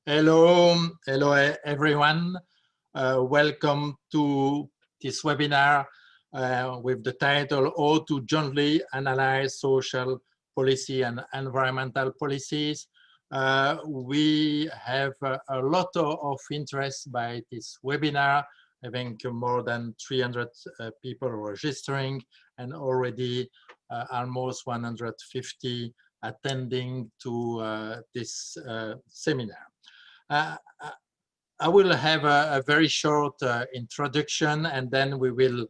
Hello everyone. Welcome to this webinar with the title "How to Jointly Analyze Social Policy and Environmental Policies." We have a lot of interest by this webinar, having more than 300 people registering and already almost 150 attending to this seminar. I will have a very short introduction, and then we will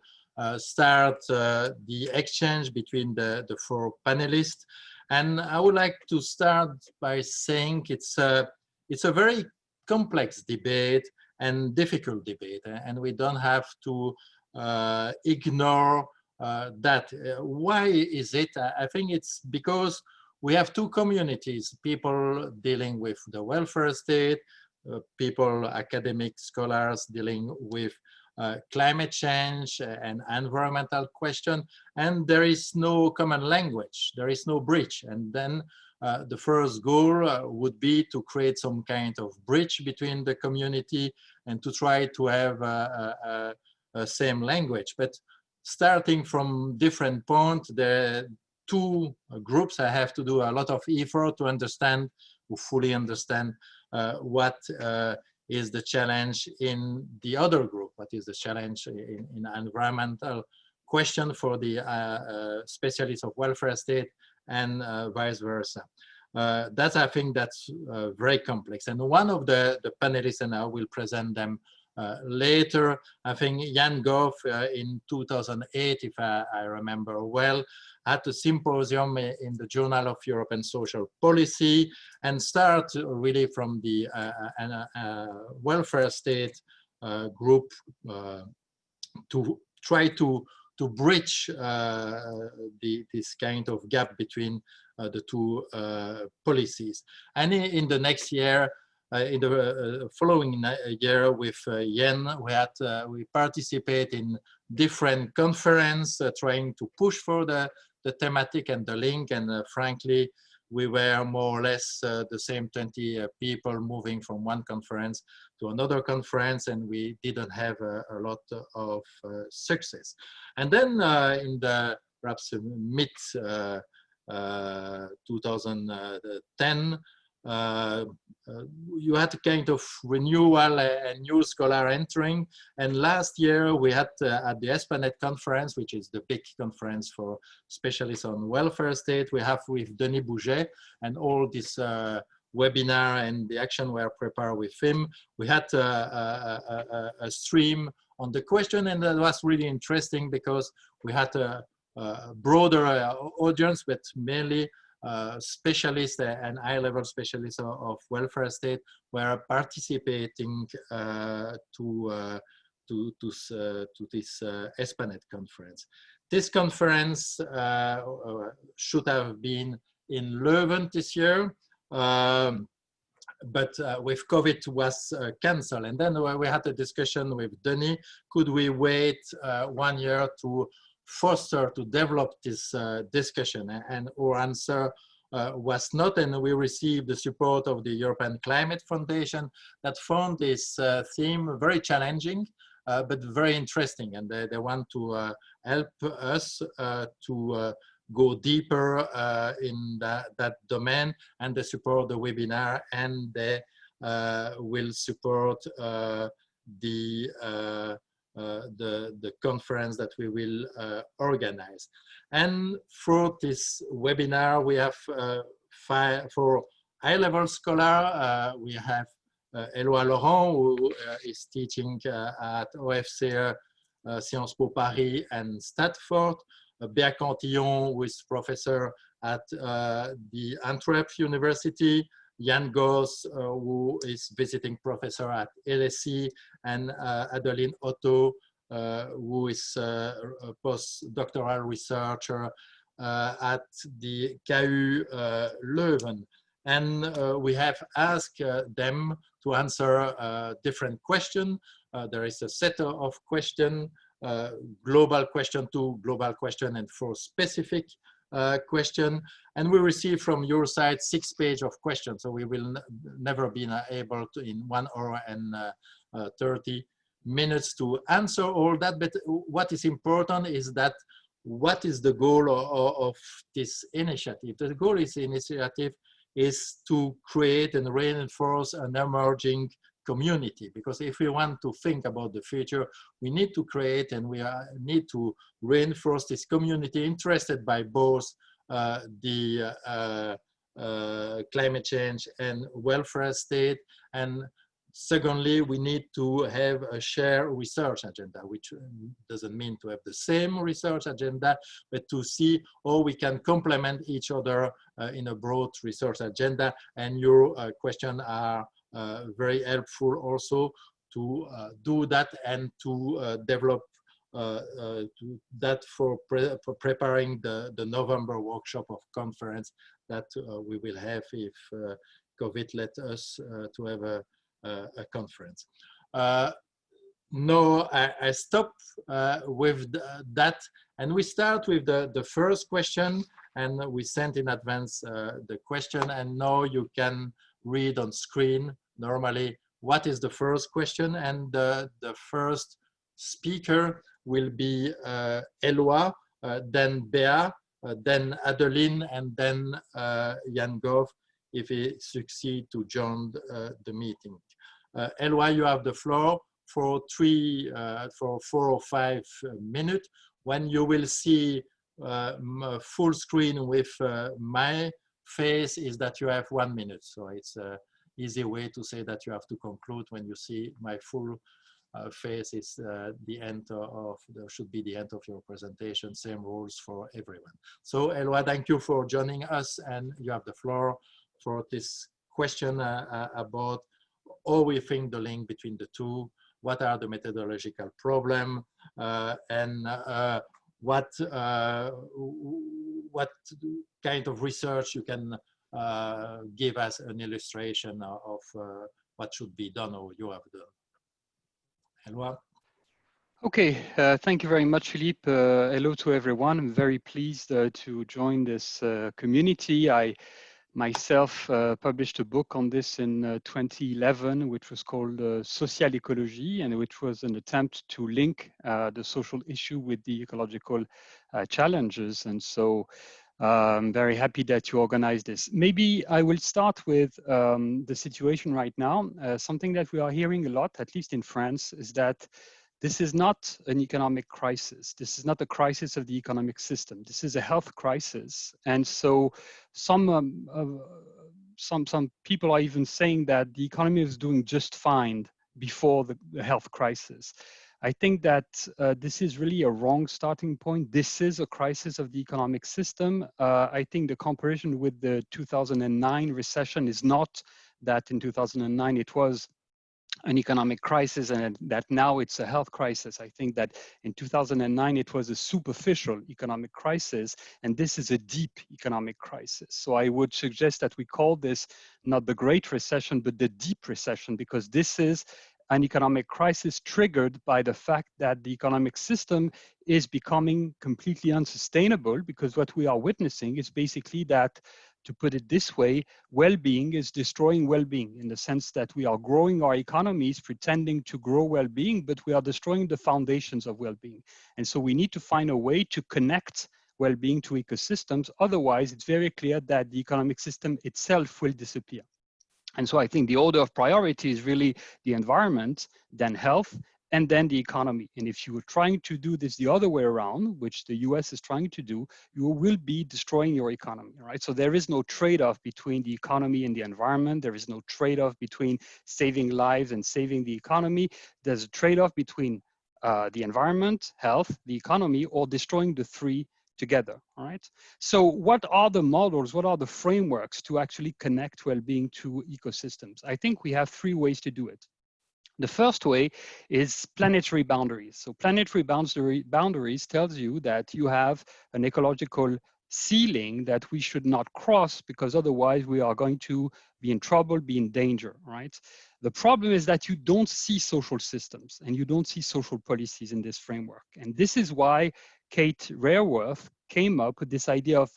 start the exchange between the four panelists. And I would like to start by saying it's a very complex debate and difficult debate, and we don't have to ignore that. Why is it? I think it's because we have two communities, people dealing with the welfare state, people, academic scholars dealing with climate change and environmental question, and there is no common language, there is no bridge. And then the first goal would be to create some kind of bridge between the community and to try to have a same language. But starting from different points, the two groups, I have to do a lot of effort to understand, to fully understand what is the challenge in the other group, what is the challenge in environmental question for the specialists of welfare state, and vice versa. That's, I think that's very complex. And one of the panelists, and I will present them later, I think Jan Goff in 2008, if I remember well, at a symposium in the Journal of European Social Policy, and start really from the welfare state group to try to bridge this kind of gap between the two policies. And in the next year, in the following year with Yen, we participate in different conferences trying to push for the thematic and the link, and frankly, we were more or less the same 20 people moving from one conference to another conference, and we didn't have a lot of success. And then in the perhaps mid 2010, you had a kind of renewal and new scholar entering. And last year we had at the ESPANET conference, which is the big conference for specialists on welfare state, we have with Denis Bouget, and all this webinar and the action were prepared with him. We had a stream on the question, and that was really interesting because we had a broader audience, but mainly specialists and high-level specialists of welfare state were participating to this ESPANET conference. This conference should have been in Leuven this year, but with COVID was cancelled. And then we had a discussion with Denis, could we wait 1 year to foster, to develop this discussion? And our answer was not, and we received the support of the European Climate Foundation that found this theme very challenging, but very interesting. And they want to help us to go deeper in that domain, and they support the webinar, and they will support the conference that we will organize. And for this webinar, we have for high-level scholar, we have Éloi Laurent, who is teaching at OFCE, Sciences Po Paris and Stanford, Béa Cantillon, who is professor at the Antwerp University, Jan Goss, who is visiting professor at LSE, and Adeline Otto, who is a postdoctoral researcher at the KU Leuven. And we have asked them to answer different questions. There is a set of questions, global question, 2 global question, and 4 specific question, and we receive from your side 6 pages of questions. So we will never be able to in 1 hour and 30 minutes to answer all that. But what is important is that what is the goal of this initiative? The goal of this initiative is to create and reinforce an emerging community, because if we want to think about the future, we need to create and we need to reinforce this community interested by both the climate change and welfare state. And secondly, we need to have a shared research agenda, which doesn't mean to have the same research agenda, but to see how we can complement each other in a broad research agenda. And your questions are very helpful also to do that and to develop that for preparing the November workshop of conference that we will have if COVID let us to have a conference. No, I stop with that, and we start with the first question, and we sent in advance the question, and now you can read on screen normally what is the first question, and the first speaker will be Eloi, then Bea, then Adeline, and then Jan Gov, if he succeed to join the meeting. Eloi, you have the floor for 4 or 5 minutes. When you will see full screen with my face, is that you have 1 minute. So it's an easy way to say that you have to conclude when you see my full face. Is the end of should be the end of your presentation. Same rules for everyone. So Eloi, thank you for joining us, and you have the floor for this question about how we think the link between the two, what are the methodological problem, and what kind of research you can give us an illustration of what should be done or you have done. Eloi? Okay, thank you very much, Philippe. Hello to everyone. I'm very pleased to join this community. I myself published a book on this in 2011, which was called Social Ecology, and which was an attempt to link the social issue with the ecological challenges. And so I'm very happy that you organized this. Maybe I will start with the situation right now. Something that we are hearing a lot, at least in France, is that this is not an economic crisis. This is not a crisis of the economic system. This is a health crisis. And so some people are even saying that the economy is doing just fine before the health crisis. I think that this is really a wrong starting point. This is a crisis of the economic system. I think the comparison with the 2009 recession is not that in 2009 it was an economic crisis and that now it's a health crisis. I think that in 2009 it was a superficial economic crisis, and this is a deep economic crisis. So I would suggest that we call this not the Great Recession, but the deep recession, because this is an economic crisis triggered by the fact that the economic system is becoming completely unsustainable, because what we are witnessing is basically that, to put it this way, well-being is destroying well-being, in the sense that we are growing our economies pretending to grow well-being, but we are destroying the foundations of well-being. And so we need to find a way to connect well-being to ecosystems. Otherwise, it's very clear that the economic system itself will disappear. And so I think the order of priority is really the environment, then health, and then the economy. And if you are trying to do this the other way around, which the US is trying to do, you will be destroying your economy, right? So there is no trade-off between the economy and the environment. There is no trade-off between saving lives and saving the economy. There's a trade-off between the environment, health, the economy, or destroying the three together, all right? So what are the models, what are the frameworks to actually connect well-being to ecosystems? I think we have 3 ways to do it. The first way is planetary boundaries. So planetary boundaries tells you that you have an ecological ceiling that we should not cross, because otherwise we are going to be in trouble, be in danger, right? The problem is that you don't see social systems and you don't see social policies in this framework. And this is why Kate Raworth came up with this idea of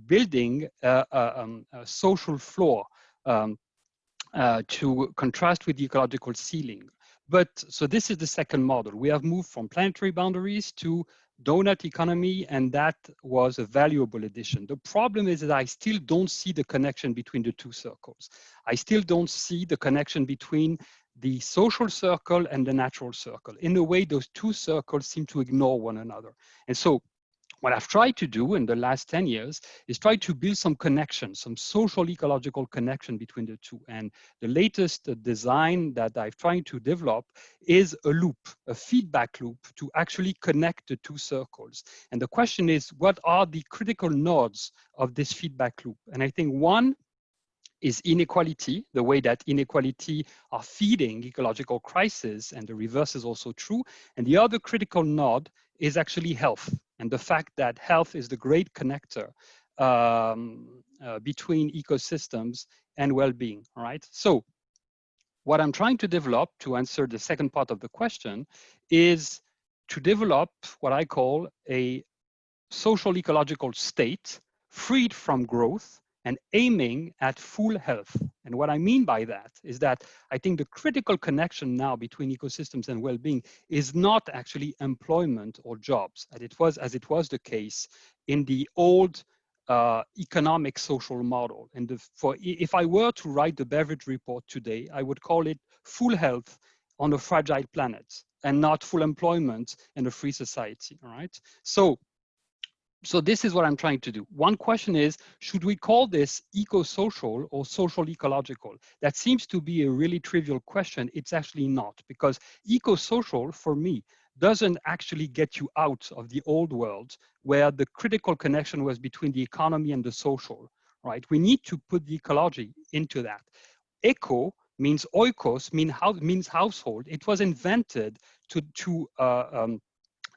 building a social floor to contrast with the ecological ceiling. But so this is the second model. We have moved from planetary boundaries to donut economy, and that was a valuable addition. The problem is that I still don't see the connection between the two circles. I still don't see the connection between the social circle and the natural circle. In a way, those two circles seem to ignore one another. And so what I've tried to do in the last 10 years is try to build some connection, some social ecological connection between the two. And the latest design that I've tried to develop is a loop, a feedback loop to actually connect the two circles. And the question is, what are the critical nodes of this feedback loop? And I think one is inequality, the way that inequality are feeding ecological crisis, and the reverse is also true. And the other critical node is actually health, and the fact that health is the great connector between ecosystems and well-being, right? So what I'm trying to develop, to answer the second part of the question, is to develop what I call a social ecological state freed from growth and aiming at full health. And what I mean by that is that I think the critical connection now between ecosystems and well-being is not actually employment or jobs, as it was the case in the old economic social model. And if I were to write the Beveridge report today, I would call it full health on a fragile planet and not full employment in a free society, all right? So this is what I'm trying to do. One question is, should we call this eco-social or social ecological? That seems to be a really trivial question. It's actually not, because eco-social for me doesn't actually get you out of the old world where the critical connection was between the economy and the social, right? We need to put the ecology into that. Eco means oikos, means household. It was invented to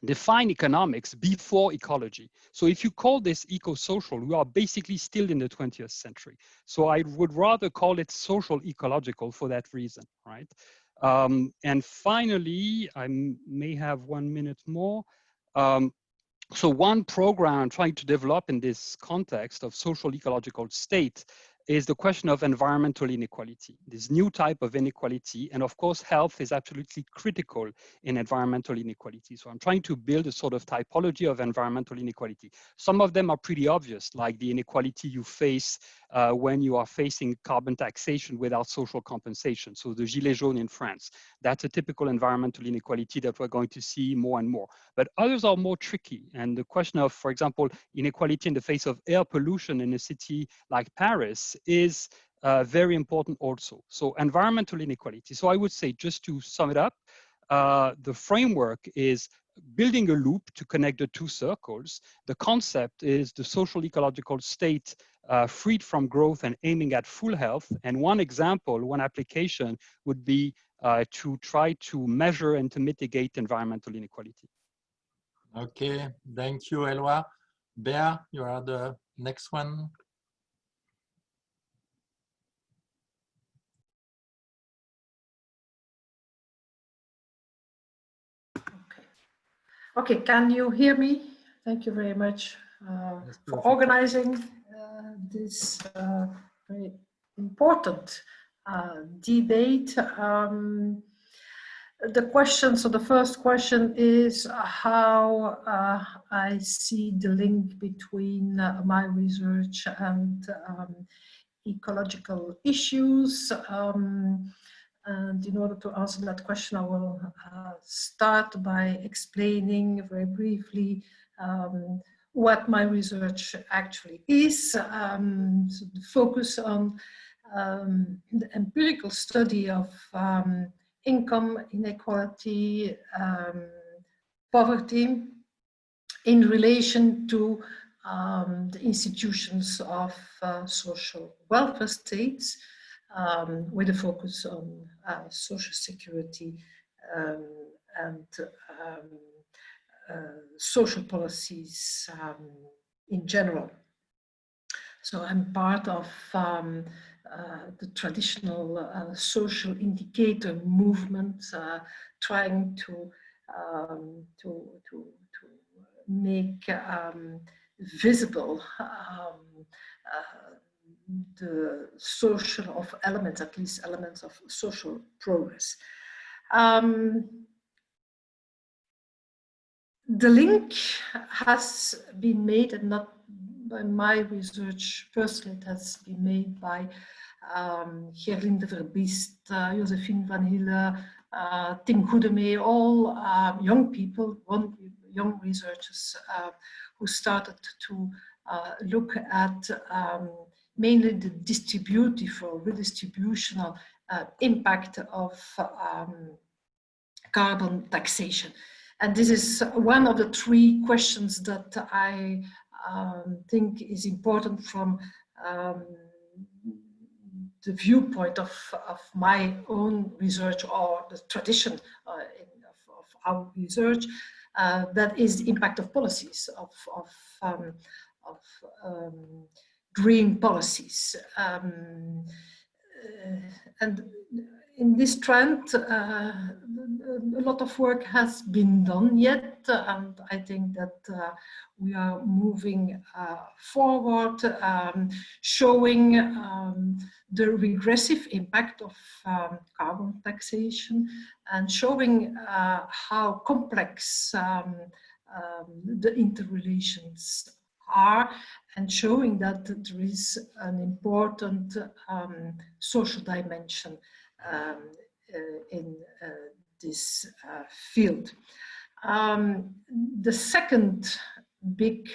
define economics before ecology. So if you call this eco-social, we are basically still in the 20th century. So I would rather call it social ecological for that reason, right? And finally, I may have 1 minute more. So one program I'm trying to develop in this context of social ecological state is the question of environmental inequality, this new type of inequality. And of course, health is absolutely critical in environmental inequality. So I'm trying to build a sort of typology of environmental inequality. Some of them are pretty obvious, like the inequality you face when you are facing carbon taxation without social compensation. So the Gilets jaunes in France, that's a typical environmental inequality that we're going to see more and more. But others are more tricky. And the question of, for example, inequality in the face of air pollution in a city like Paris is very important also. So environmental inequality. So I would say, just to sum it up, the framework is building a loop to connect the two circles. The concept is the social ecological state freed from growth and aiming at full health. And one example, one application would be to try to measure and to mitigate environmental inequality. Okay, thank you, Eloi. Bea, you are the next one. Okay, can you hear me? Thank you very much for organizing this very important debate. The question, so the first question is how I see the link between my research and ecological issues. And in order to answer that question, I will start by explaining very briefly what my research actually is. So the focus on the empirical study of income inequality, poverty in relation to the institutions of social welfare states, with a focus on social security and social policies in general. So I'm part of the traditional social indicator movement, trying to make visible the social of elements, at least elements of social progress. The link has been made, and not by my research personally, it has been made by Gerlinde Verbiest, Josephine van Hille, Tim Goedemee, all young people, young researchers who started to look at mainly the distributive or redistributional impact of carbon taxation. And this is one of the three questions that I think is important from the viewpoint of my own research, or the tradition of our research, that is the impact of policies, of green policies. And in this trend, a lot of work has been done yet, and I think that we are moving forward, showing the regressive impact of carbon taxation, and showing how complex the interrelations are, and showing that there is an important social dimension in this field. The second big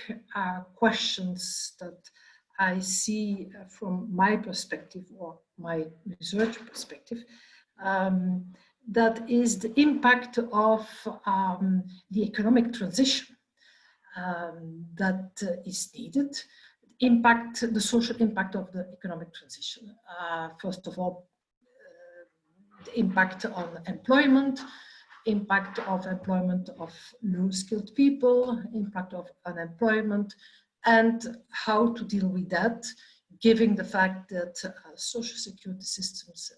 questions that I see from my perspective, or my research perspective, that is the impact of the economic transition that is needed. The social impact of the economic transition. First of all, the impact on employment, impact of employment of low-skilled people, impact of unemployment, and how to deal with that, given the fact that social security systems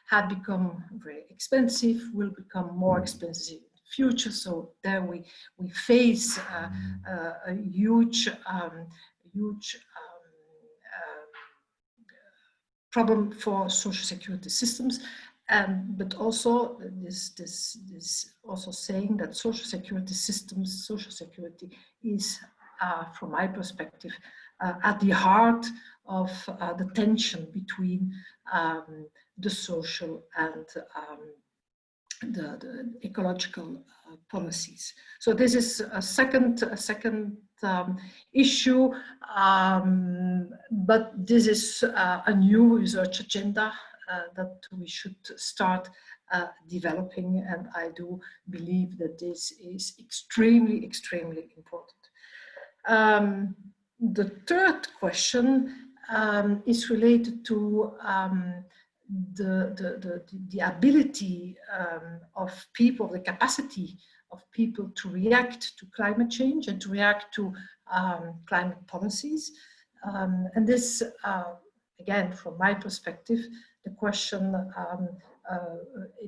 have become very expensive, will become more expensive in the future. So there we face a huge problem for social security systems. But also this also saying that social security systems, social security is, from my perspective, at the heart of the tension between the social and the ecological policies. So this is a second issue, but this is a new research agenda that we should start developing, and I do believe that this is extremely, extremely important. The third question is related to the ability of people, the capacity of people to react to climate change and to react to climate policies. And this, again, from my perspective, the question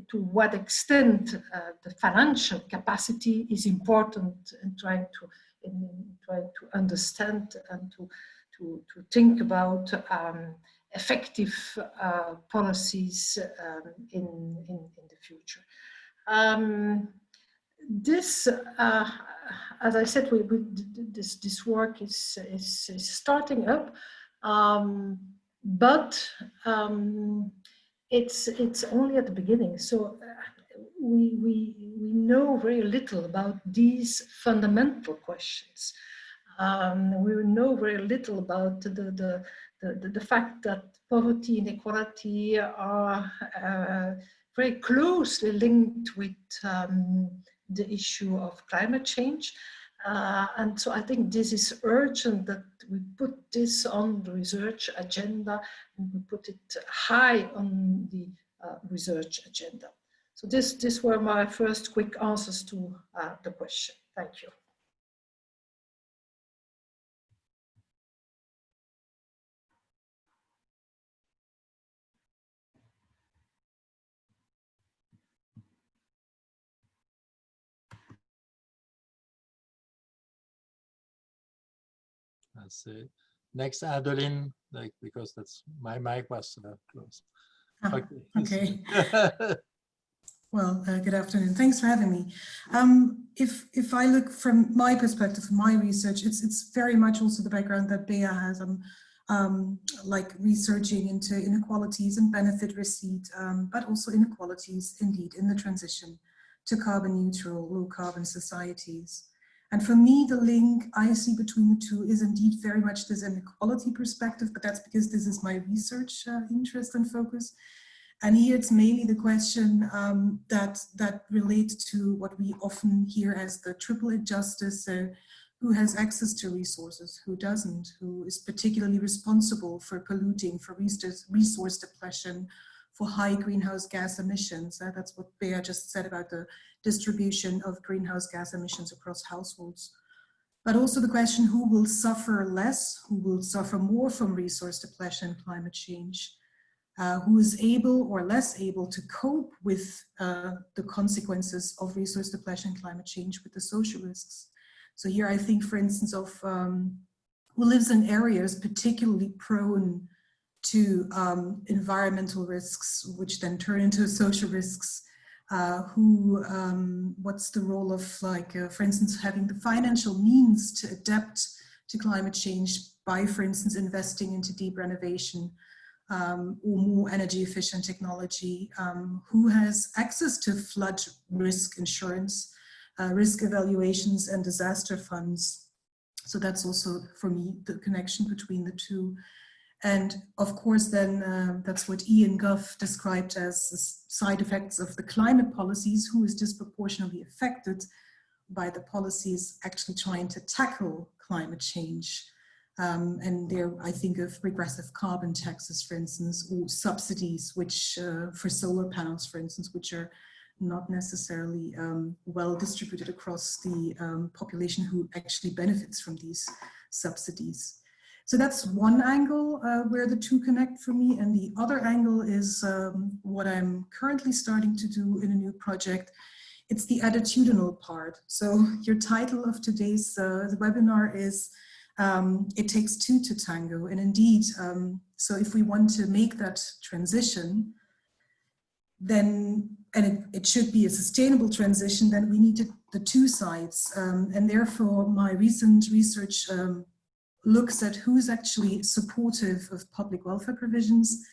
to what extent the financial capacity is important in trying to understand and to think about effective policies in the future. This, as I said, this work is starting up, but it's only at the beginning. So we know very little about these fundamental questions. We know very little about the fact that poverty and inequality are very closely linked with the issue of climate change. And so I think this is urgent that we put this on the research agenda, and we put it high on the research agenda. So these were my first quick answers to the question. Thank you. So next, Adeline, like, because that's my mic was closed. Okay. Well, good afternoon. Thanks for having me. If I look from my perspective, from my research, it's very much also the background that Bea has. Like researching into inequalities and benefit receipt, but also inequalities indeed in the transition to carbon neutral, low carbon societies. And for me, the link I see between the two is indeed very much this inequality perspective, but that's because this is my research interest and focus. And here it's mainly the question that relates to what we often hear as the triple injustice. So who has access to resources, who doesn't, who is particularly responsible for polluting, for resource depletion, for high greenhouse gas emissions. That's what Bea just said about the distribution of greenhouse gas emissions across households. But also the question, who will suffer less, who will suffer more from resource depletion and climate change? Who is able or less able to cope with the consequences of resource depletion and climate change with the social risks. So here I think, for instance, of who lives in areas particularly prone to environmental risks, which then turn into social risks. What's the role of, like, for instance, having the financial means to adapt to climate change by, for instance, investing into deep renovation or more energy efficient technology, who has access to flood risk insurance, risk evaluations and disaster funds. So that's also, for me, the connection between the two. And of course, then that's what Ian Gough described as side effects of the climate policies, who is disproportionately affected by the policies actually trying to tackle climate change. And there, I think of regressive carbon taxes, for instance, or subsidies, which for solar panels, for instance, which are not necessarily well distributed across the population who actually benefits from these subsidies. So that's one angle where the two connect for me. And the other angle is what I'm currently starting to do in a new project. It's the attitudinal part. So your title of today's the webinar is It Takes Two to Tango. And indeed, so if we want to make that transition, then, and it should be a sustainable transition, then we need the two sides. And therefore, my recent research looks at who's actually supportive of public welfare provisions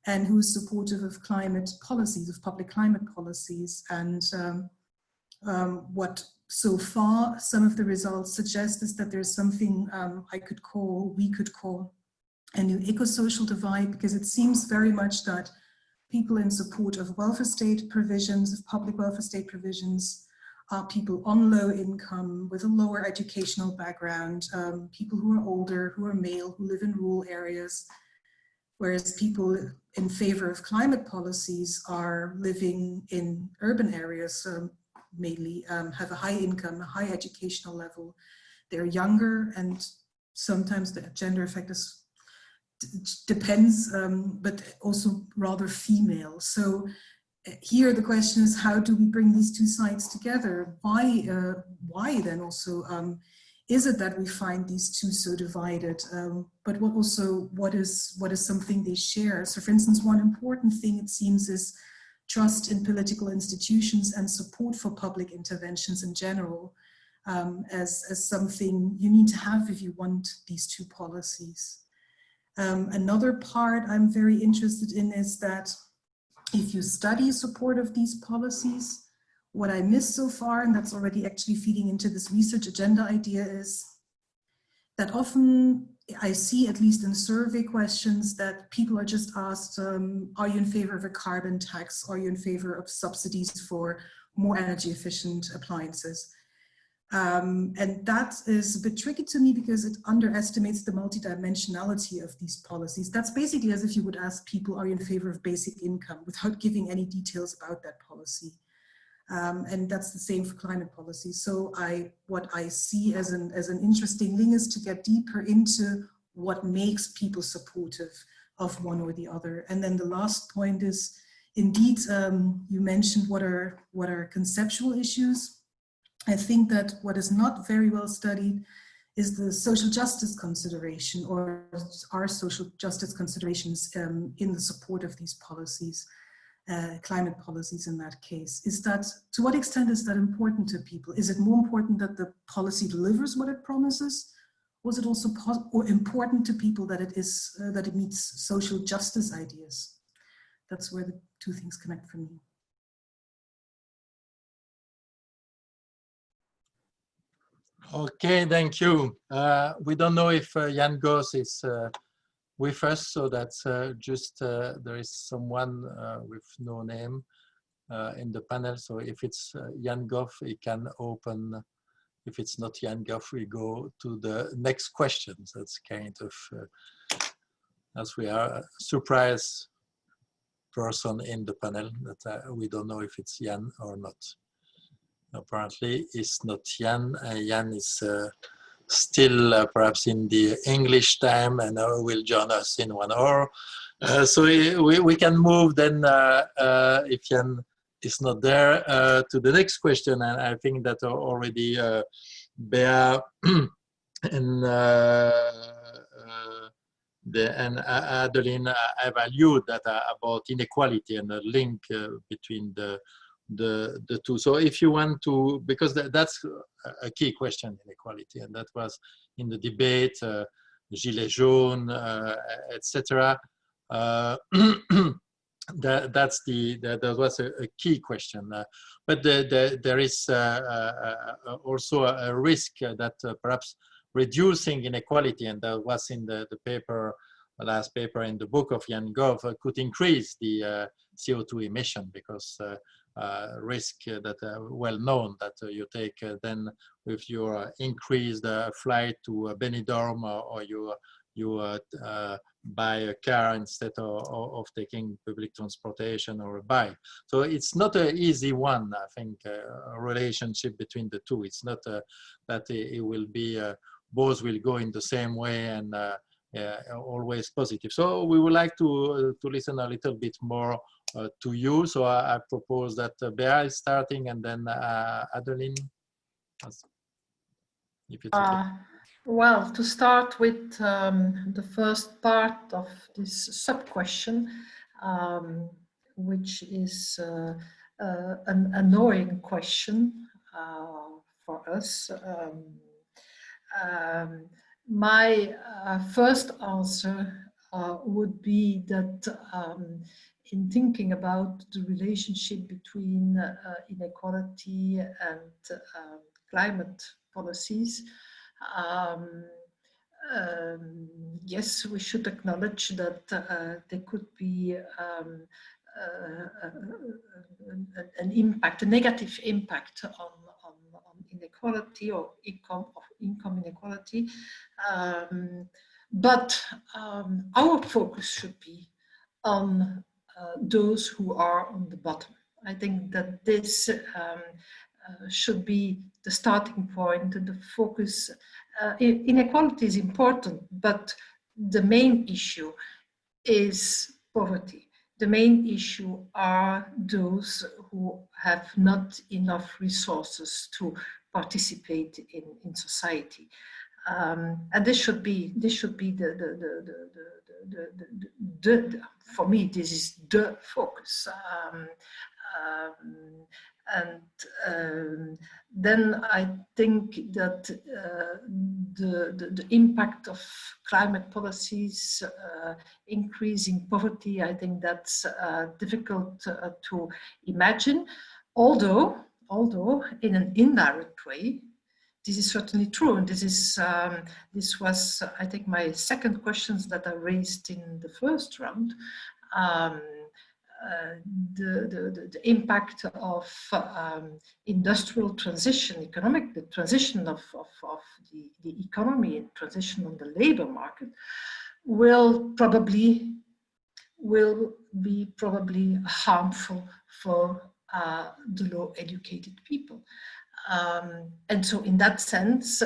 and who's supportive of climate policies, of public climate policies. And what so far some of the results suggest is that there's something we could call a new eco-social divide, because it seems very much that people in support of welfare state provisions, of public welfare state provisions, are people on low income with a lower educational background, people who are older, who are male, who live in rural areas, whereas people in favor of climate policies are living in urban areas, mainly have a high income, a high educational level. They're younger, and sometimes the gender effect is depends, but also rather female. So here the question is, how do we bring these two sides together? Why then also is it that we find these two so divided? But what is something they share? So for instance, one important thing it seems is trust in political institutions and support for public interventions in general, as something you need to have if you want these two policies. Another part I'm very interested in is that if you study support of these policies, what I missed so far, and that's already actually feeding into this research agenda idea, is that often I see, at least in survey questions, that people are just asked, are you in favor of a carbon tax? Are you in favor of subsidies for more energy efficient appliances? And that is a bit tricky to me because it underestimates the multidimensionality of these policies. That's basically as if you would ask people, are you in favor of basic income, without giving any details about that policy. And that's the same for climate policy. So what I see as an interesting thing is to get deeper into what makes people supportive of one or the other. And then the last point is, indeed, you mentioned what are conceptual issues. I think that what is not very well studied is the social justice consideration, or are social justice considerations in the support of these policies, climate policies in that case? Is that, to what extent is that important to people? Is it more important that the policy delivers what it promises? Was it also important to people that it meets social justice ideas? That's where the two things connect for me. Okay, thank you. We don't know if Jan Goss is with us, so that's just there is someone with no name in the panel. So if it's Jan Goff, he can open. If it's not Jan Goff, we go to the next question. That's kind of as we are a surprise person in the panel that we don't know if it's Jan or not. Apparently, it's not Jan. Jan is still perhaps in the English time and will join us in 1 hour. So we can move then, if Jan is not there, to the next question. And I think that already Bea and Adeline evaluated that about inequality and the link between the two. So if you want to, because that's a key question, inequality, and that was in the debate, Gilets jaunes, etc. That was a key question. But there is also a risk that perhaps reducing inequality, and that was in the paper, last paper in the book of Jan Goff, could increase the CO2 emission, because risk that well known that you take then with your increased flight to Benidorm, or you buy a car instead of taking public transportation or a bike. So it's not an easy one, I think, a relationship between the two. It's not that it will be, both will go in the same way and always positive. So we would like to listen a little bit more to you. So I propose that Bea is starting, and then Adeline. If it's okay. Well, to start with the first part of this sub-question, which is an annoying question for us. My first answer would be that in thinking about the relationship between inequality and climate policies, yes, we should acknowledge that there could be an impact, a negative impact on inequality or income inequality. But our focus should be on those who are on the bottom. I think that this should be the starting point and the focus. Inequality is important, but the main issue is poverty. The main issue are those who have not enough resources to participate in society. And this should be for me, this is the focus. Then I think that the impact of climate policies, increasing poverty, I think that's difficult to imagine, although in an indirect way, this is certainly true. And this was, I think, my second questions that I raised in the first round. The impact of industrial transition, the transition of the economy and transition on the labor market will be harmful for the low educated people. And so in that sense,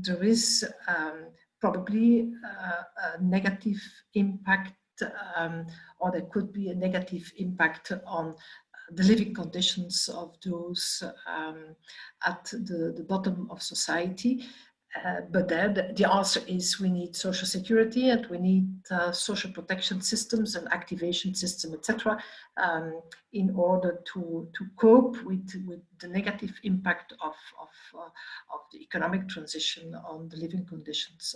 there is probably a negative impact, or there could be a negative impact on the living conditions of those at the bottom of society. But then the answer is we need social security and we need social protection systems and activation system, etc., in order to cope with the negative impact of the economic transition on the living conditions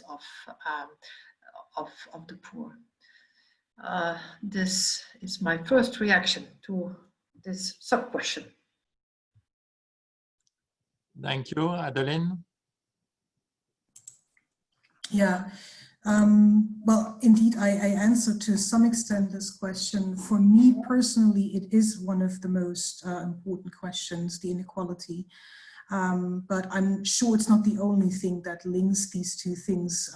of the poor. This is my first reaction to this sub-question. Thank you, Adeline. Yeah, well, indeed, I answered to some extent this question. For me personally, it is one of the most important questions, the inequality. But I'm sure it's not the only thing that links these two things,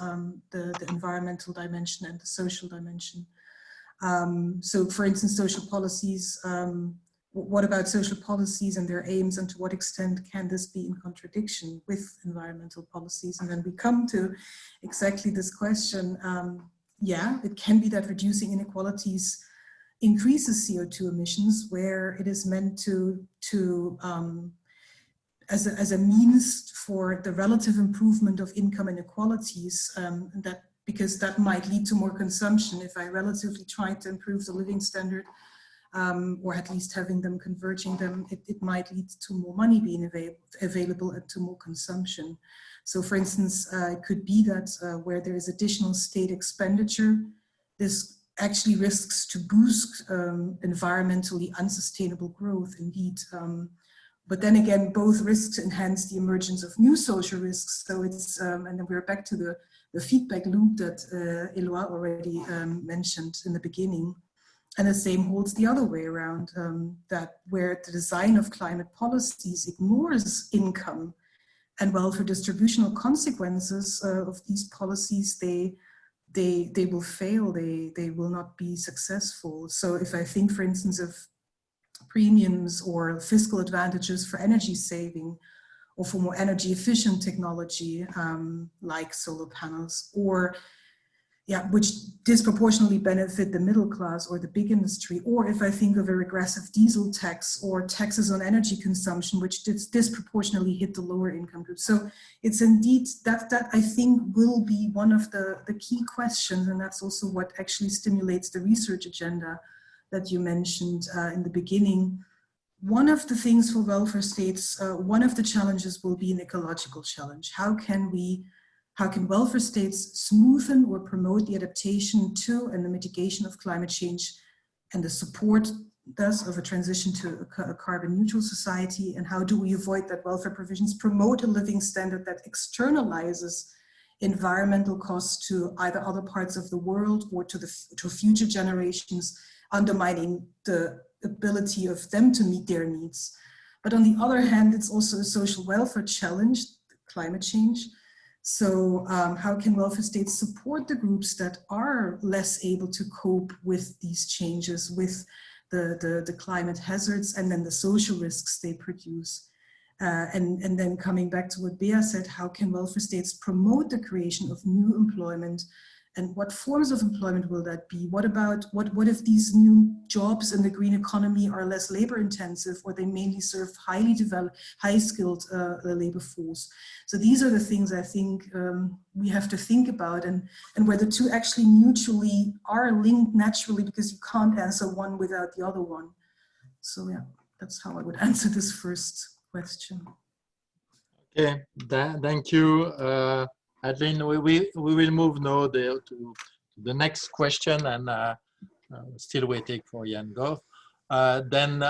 the environmental dimension and the social dimension. So for instance, social policies, what about social policies and their aims, and to what extent can this be in contradiction with environmental policies? And then we come to exactly this question. Yeah, it can be that reducing inequalities increases CO2 emissions, where it is meant as a means for the relative improvement of income inequalities, because that might lead to more consumption. If I relatively try to improve the living standard, or at least having them, converging them, it might lead to more money being available and to more consumption. So for instance, it could be that where there is additional state expenditure, this actually risks to boost environmentally unsustainable growth, indeed. But then again, both risks enhance the emergence of new social risks. So it's, and then we're back to the feedback loop that Eloi already mentioned in the beginning. And the same holds the other way around, that where the design of climate policies ignores income and welfare distributional consequences of these policies, they will fail, they will not be successful. So if I think, for instance, of premiums or fiscal advantages for energy saving, or for more energy efficient technology, like solar panels, or which disproportionately benefit the middle class or the big industry. Or if I think of a regressive diesel tax or taxes on energy consumption, which disproportionately hit the lower income groups. So it's indeed that I think will be one of the key questions, and that's also what actually stimulates the research agenda that you mentioned in the beginning. One of the things for welfare states, one of the challenges will be an ecological challenge. How can welfare states smoothen or promote the adaptation to and the mitigation of climate change and the support thus of a transition to a carbon neutral society? And how do we avoid that welfare provisions promote a living standard that externalizes environmental costs to either other parts of the world or to future generations, undermining the ability of them to meet their needs? But on the other hand, it's also a social welfare challenge, climate change. So how can welfare states support the groups that are less able to cope with these changes, with the climate hazards and then the social risks they produce? And then coming back to what Bea said, how can welfare states promote the creation of new employment? And what forms of employment will that be? What if these new jobs in the green economy are less labor intensive, or they mainly serve highly developed, high skilled labor force? So these are the things I think we have to think about, and where the two actually mutually are linked naturally, because you can't answer one without the other one. So yeah, that's how I would answer this first question. Okay, thank you. Adeline, we will move now to the next question, and still waiting for Jan Goff. Then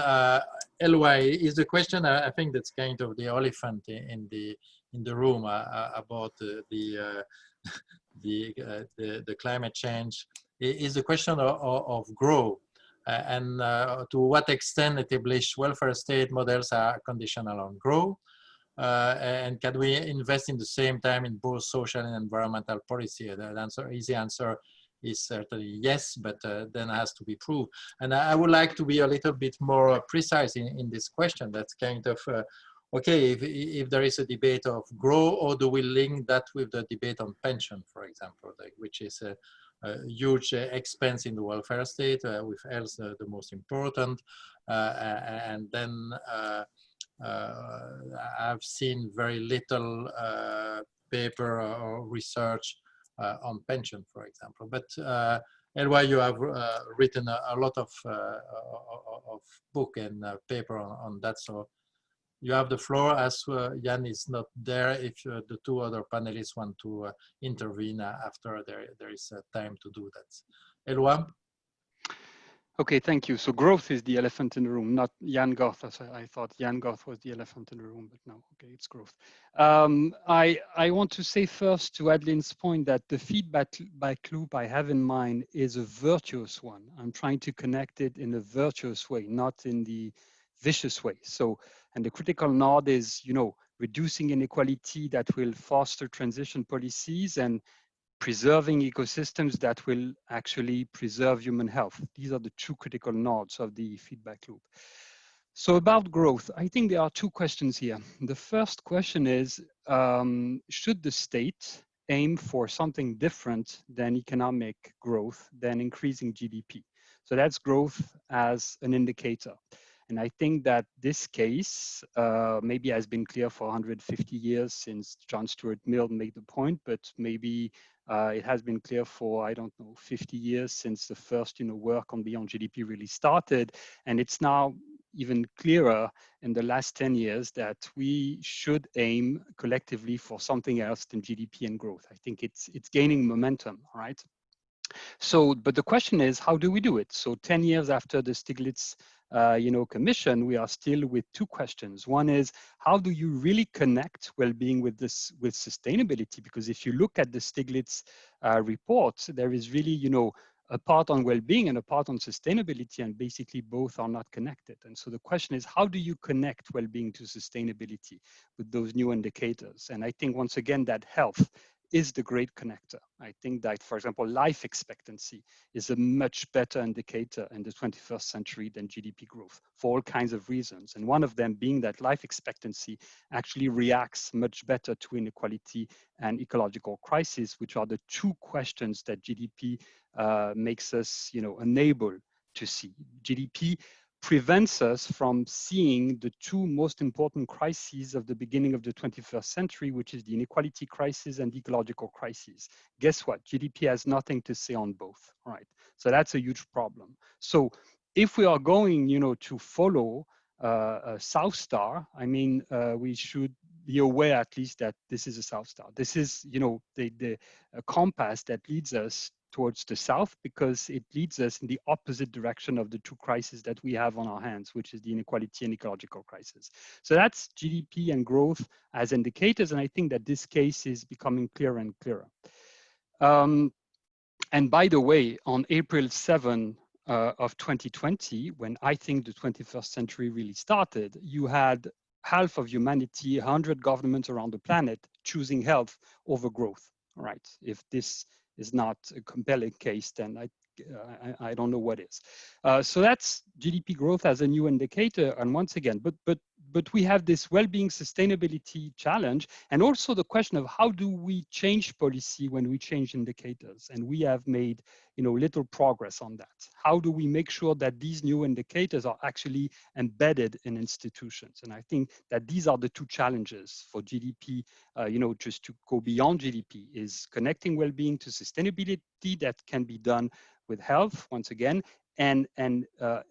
Eloi is the question. I think that's kind of the elephant in the room about the climate change. Is the question of growth, and to what extent established welfare state models are conditional on growth. And can we invest in the same time in both social and environmental policy? The easy answer is certainly yes, but then has to be proved. And I would like to be a little bit more precise in this question. That's kind of, okay, if there is a debate of growth, or do we link that with the debate on pension, for example, which is a huge expense in the welfare state, with health the most important, and then I've seen very little paper or research on pension, for example. But Eloi, you have written a lot of book and paper on that, so you have the floor. As Jan is not there, if the two other panelists want to intervene after, there is time to do that. Eloi? Okay, thank you. So growth is the elephant in the room, not Jan Goth. As I thought Jan Goth was the elephant in the room, but no, okay, it's growth. I want to say first to Adeline's point that the feedback loop I have in mind is a virtuous one. I'm trying to connect it in a virtuous way, not in the vicious way. So, and the critical node is, you know, reducing inequality that will foster transition policies and preserving ecosystems that will actually preserve human health. These are the two critical nodes of the feedback loop. So about growth, I think there are two questions here. The first question is, should the state aim for something different than economic growth, than increasing GDP? So that's growth as an indicator. And I think that this case maybe has been clear for 150 years since John Stuart Mill made the point, but maybe it has been clear for, I don't know, 50 years since the first work on Beyond GDP really started. And it's now even clearer in the last 10 years that we should aim collectively for something else than GDP and growth. I think it's gaining momentum, right? So, but the question is, how do we do it? So 10 years after the Stiglitz commission, we are still with two questions. One is, how do you really connect well-being with sustainability? Because if you look at the Stiglitz report, there is really, a part on well-being and a part on sustainability, and basically both are not connected. And so the question is, how do you connect well-being to sustainability with those new indicators? And I think once again that health is the great connector. I think that, for example, life expectancy is a much better indicator in the 21st century than GDP growth for all kinds of reasons. And one of them being that life expectancy actually reacts much better to inequality and ecological crisis, which are the two questions that GDP makes us, unable to see. GDP prevents us from seeing the two most important crises of the beginning of the 21st century, which is the inequality crisis and the ecological crisis. Guess what? GDP has nothing to say on both, right? So that's a huge problem. So if we are going, to follow a South Star, I mean, we should be aware at least that this is a South Star. This is, the compass that leads us towards the south, because it leads us in the opposite direction of the two crises that we have on our hands, which is the inequality and ecological crisis. So that's GDP and growth as indicators, and I think that this case is becoming clearer and clearer. And by the way, on April 7 of 2020, when I think the 21st century really started, you had half of humanity, 100 governments around the planet, choosing health over growth, right? If this is not a compelling case, then I don't know what is. So that's GDP growth as a new indicator. And once again, but we have this well-being sustainability challenge, and also the question of how do we change policy when we change indicators? And we have made, little progress on that. How do we make sure that these new indicators are actually embedded in institutions? And I think that these are the two challenges for GDP, just to go beyond GDP, is connecting well-being to sustainability that can be done with health, once again, and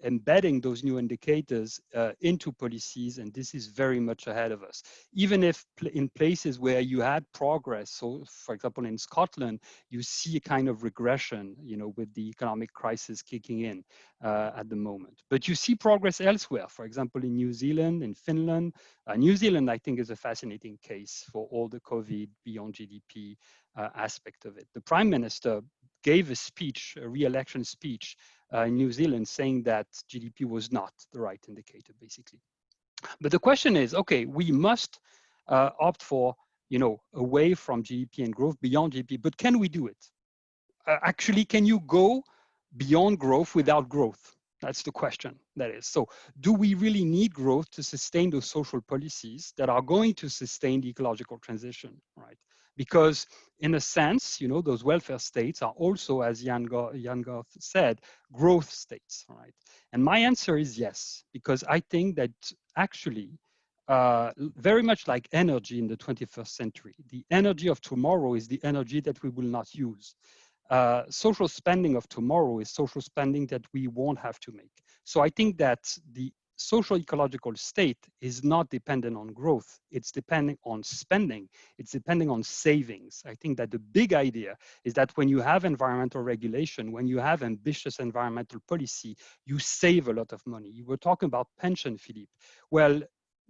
embedding those new indicators into policies, and this is very much ahead of us. Even if in places where you had progress, so for example in Scotland, you see a kind of regression, with the economic crisis kicking in at the moment. But you see progress elsewhere, for example in New Zealand, in Finland. New Zealand, I think, is a fascinating case for all the COVID beyond GDP aspect of it. The Prime Minister gave a speech, a re-election speech, in New Zealand, saying that GDP was not the right indicator, basically. But the question is, okay, we must opt for, away from GDP and growth, beyond GDP, but can we do it? Actually, can you go beyond growth without growth? That's the question, that is. So do we really need growth to sustain those social policies that are going to sustain the ecological transition, right? Because in a sense, those welfare states are also, as Jan Goth said, growth states, right? And my answer is yes, because I think that actually very much like energy in the 21st century. The energy of tomorrow is the energy that we will not use. Social spending of tomorrow is social spending that we won't have to make. So I think that the social ecological state is not dependent on growth. It's depending on spending. It's depending on savings. I think that the big idea is that when you have environmental regulation, when you have ambitious environmental policy, you save a lot of money. You were talking about pension, Philippe. Well,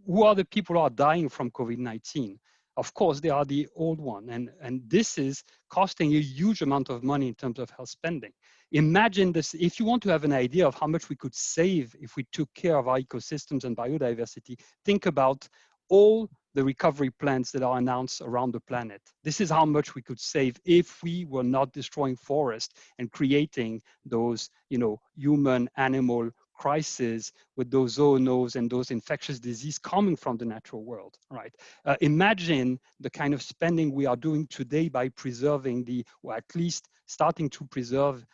who are the people who are dying from COVID-19? Of course, they are the old one. And this is costing a huge amount of money in terms of health spending. Imagine this, if you want to have an idea of how much we could save if we took care of our ecosystems and biodiversity, think about all the recovery plans that are announced around the planet. This is how much we could save if we were not destroying forests and creating those, human, animal crises with those zoonoses and those infectious diseases coming from the natural world, right? Imagine the kind of spending we are doing today by preserving or at least starting to preserve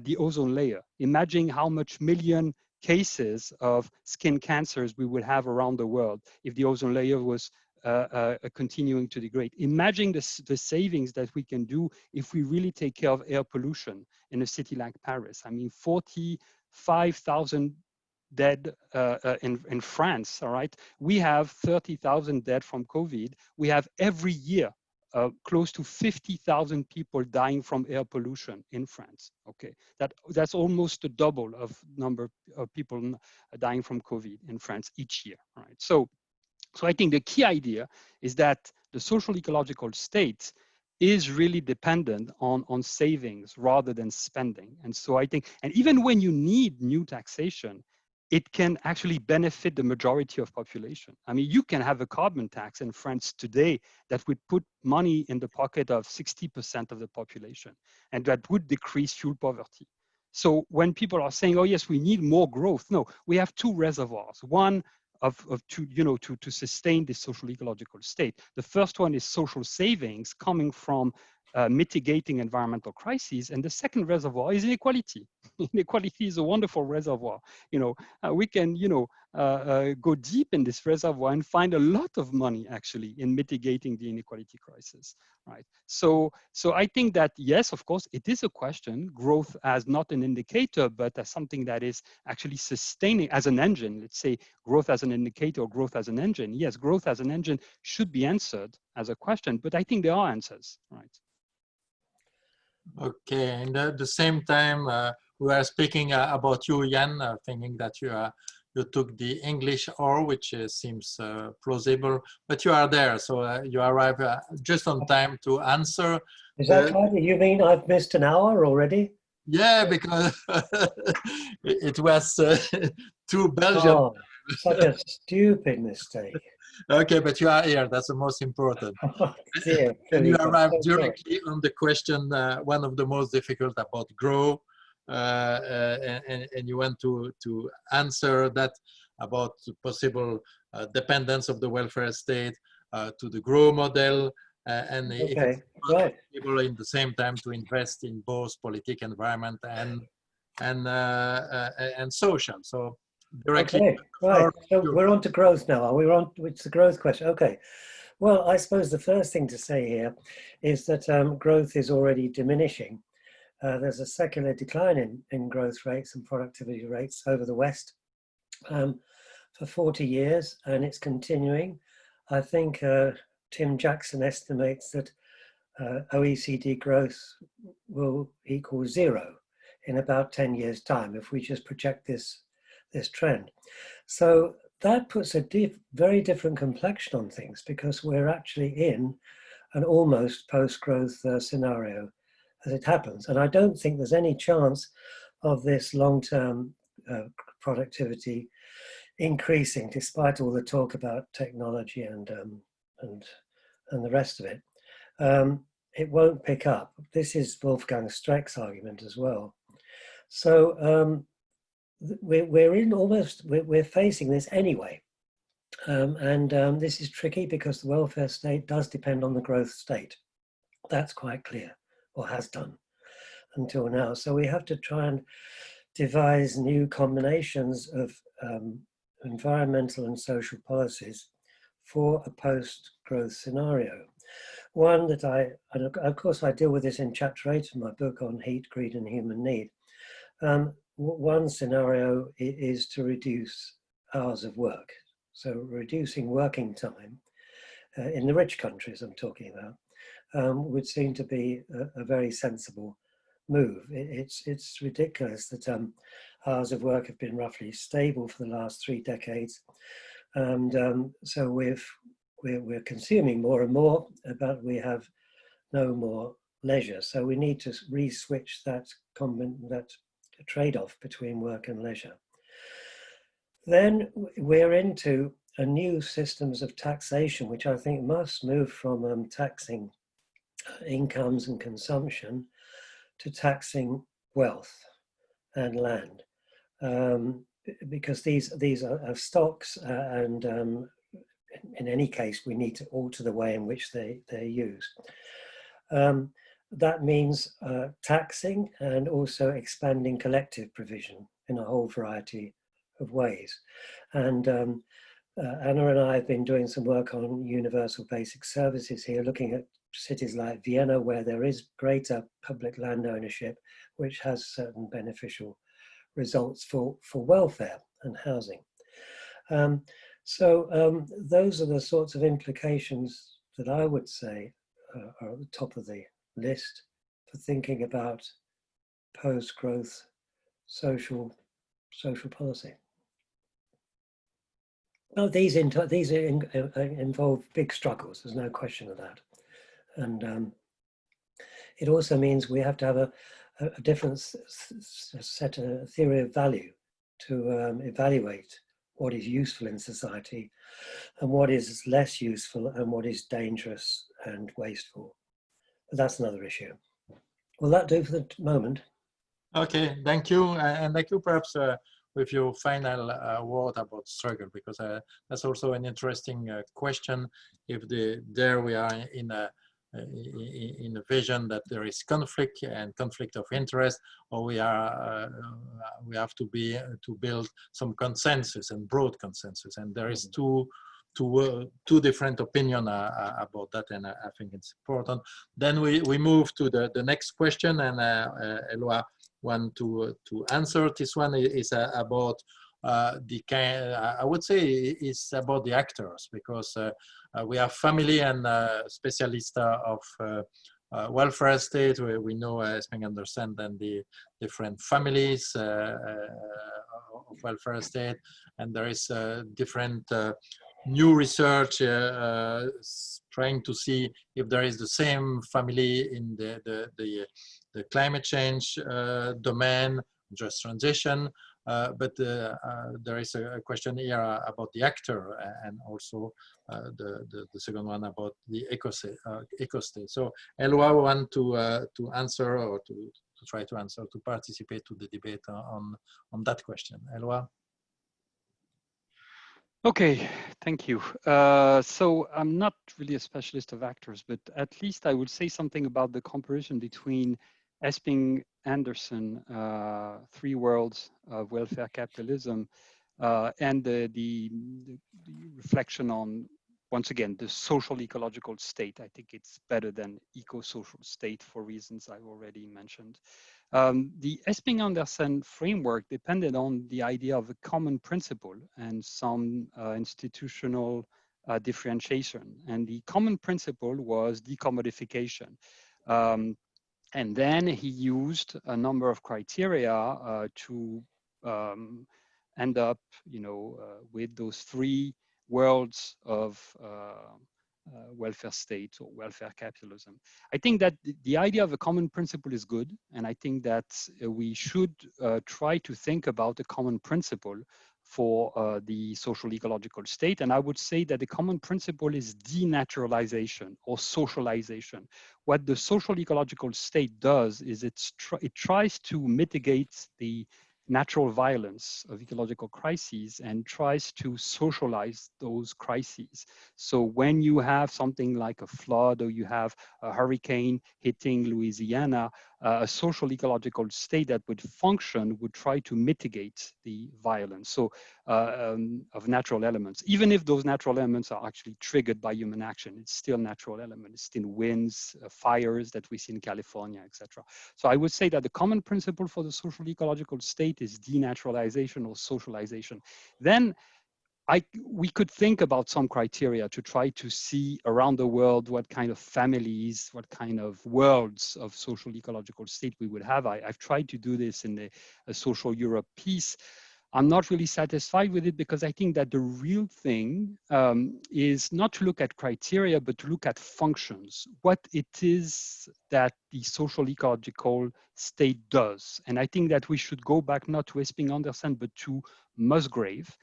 the ozone layer. Imagine how much million cases of skin cancers we would have around the world if the ozone layer was continuing to degrade. Imagine the savings that we can do if we really take care of air pollution in a city like Paris. I mean, 45,000 dead in France, all right? We have 30,000 dead from COVID. We have every year close to 50,000 people dying from air pollution in France. Okay, that's almost a double of number of people dying from COVID in France each year. All right, so I think the key idea is that the social ecological state is really dependent on savings rather than spending. And so I think, and even when you need new taxation, it can actually benefit the majority of population. I mean, you can have a carbon tax in France today that would put money in the pocket of 60% of the population, and that would decrease fuel poverty. So when people are saying, oh yes, we need more growth, no, we have two reservoirs. One to sustain this social ecological state. The first one is social savings coming from mitigating environmental crises, and the second reservoir is inequality. Inequality is a wonderful reservoir. We can go deep in this reservoir and find a lot of money actually in mitigating the inequality crisis, right? So I think that yes, of course, it is a question, growth as not an indicator, but as something that is actually sustaining as an engine. Let's say growth as an indicator, growth as an engine. Yes, growth as an engine should be answered as a question, but I think there are answers, right? Okay, and at the same time, we were speaking about you, Jan, thinking that you took the English or, which seems plausible, but you are there, so you arrive just on time to answer. Is that right? You mean I've missed an hour already? Yeah, because it was two Belgian. Oh, such a stupid mistake. Okay, but you are here. That's the most important. Oh, dear, and you arrived so directly on the question, one of the most difficult about grow, and you want to answer that about the possible dependence of the welfare state to the grow model, and if it's possible in the same time to invest in both political environment and social. So directly. Okay, right. So we're on to growth now. Are we on? It's the growth question. Okay. Well, I suppose the first thing to say here is that growth is already diminishing. There's a secular decline in growth rates and productivity rates over the West for 40 years, and it's continuing. I think Tim Jackson estimates that OECD growth will equal 0 in about 10 years' time if we just project this trend. So that puts a very different complexion on things, because we're actually in an almost post-growth scenario as it happens. And I don't think there's any chance of this long-term productivity increasing, despite all the talk about technology and the rest of it. It won't pick up. This is Wolfgang Streck's argument as well. So we're facing this anyway. This is tricky because the welfare state does depend on the growth state. That's quite clear, or has done until now. So we have to try and devise new combinations of environmental and social policies for a post-growth scenario. One that and of course I deal with this in chapter 8 of my book on heat, greed and human need. One scenario is to reduce hours of work. So reducing working time in the rich countries I'm talking about would seem to be a very sensible move. It's ridiculous that hours of work have been roughly stable for the last 3 decades. And so we're consuming more and more, but we have no more leisure. So we need to re-switch that trade-off between work and leisure. Then we're into a new systems of taxation, which I think must move from taxing incomes and consumption to taxing wealth and land, because these are stocks, and in any case we need to alter the way in which they're used. That means taxing and also expanding collective provision in a whole variety of ways. And Anna and I have been doing some work on universal basic services here, looking at cities like Vienna, where there is greater public land ownership, which has certain beneficial results for welfare and housing. So those are the sorts of implications that I would say are at the top of the list for thinking about post-growth social policy. Oh, these involve big struggles. There's no question of that, and it also means we have to have a different set of theory of value to evaluate what is useful in society and what is less useful and what is dangerous and wasteful. But that's another issue. Will that do for the moment? Okay, thank you, and thank you. Perhaps with your final word about struggle, because that's also an interesting question. If there we are in a vision that there is conflict and conflict of interest, or we have to build some consensus and broad consensus, and there is two different opinions about that, and I think it's important. Then we move to the next question, and Eloi want to answer. This one is about I would say it's about the actors, because we have family and specialists of welfare state. We know, as we understand, then the different families of welfare state, and there is different new research trying to see if there is the same family in the climate change domain, just transition. But there is a question here about the actor, and also the second one about the ecostate. So Eloi want to answer, or to try to answer, to participate to the debate on that question. Eloi? Okay, thank you. So I'm not really a specialist of actors, but at least I would say something about the comparison between Esping Anderson, Three Worlds of Welfare Capitalism, and the reflection on, once again, the social ecological state. I think it's better than eco-social state for reasons I've already mentioned. The Esping-Anderson framework depended on the idea of a common principle and some institutional differentiation. And the common principle was decommodification. And then he used a number of criteria to end up, with those three worlds of welfare state or welfare capitalism. I think that the idea of a common principle is good, and I think that we should try to think about a common principle for the social ecological state. And I would say that the common principle is denaturalization or socialization. What the social ecological state does is it tries to mitigate the natural violence of ecological crises and tries to socialize those crises. So when you have something like a flood, or you have a hurricane hitting Louisiana, a social ecological state that would function would try to mitigate the violence of natural elements. Even if those natural elements are actually triggered by human action, it's still natural element. It's still winds, fires that we see in California, etc. So I would say that the common principle for the social ecological state is denaturalization or socialization. Then we could think about some criteria to try to see around the world what kind of families, what kind of worlds of social ecological state we would have. I've tried to do this in a Social Europe piece. I'm not really satisfied with it because I think that the real thing is not to look at criteria, but to look at functions, what it is that the social ecological state does. And I think that we should go back not to Esping Andersen, but to Musgrave.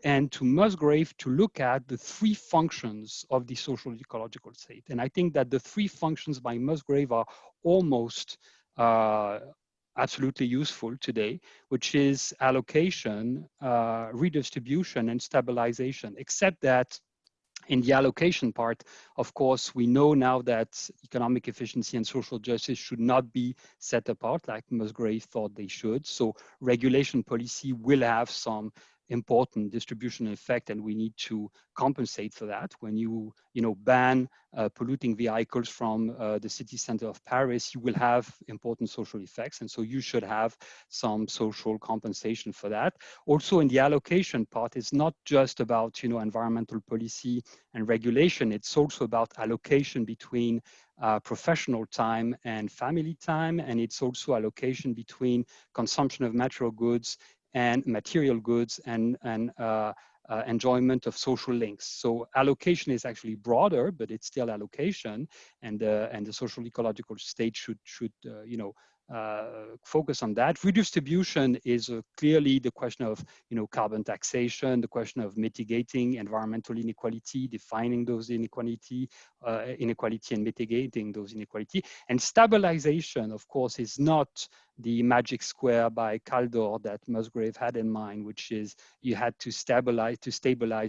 And to Musgrave to look at the three functions of the social ecological state. And I think that the three functions by Musgrave are almost absolutely useful today, which is allocation, redistribution, and stabilization, except that in the allocation part, of course, we know now that economic efficiency and social justice should not be set apart like Musgrave thought they should. So regulation policy will have some important distribution effect, and we need to compensate for that. When you ban polluting vehicles from the city center of Paris, you will have important social effects, and so you should have some social compensation for that. Also, in the allocation part, it's not just about environmental policy and regulation. It's also about allocation between professional time and family time, and it's also allocation between consumption of natural goods and material goods and enjoyment of social links. So allocation is actually broader, but it's still allocation, and the social ecological state should focus on that. Redistribution is clearly the question of carbon taxation, the question of mitigating environmental inequality, defining those inequality and mitigating those inequality. And stabilization, of course, is not the magic square by Kaldor that Musgrave had in mind, which is you had to stabilize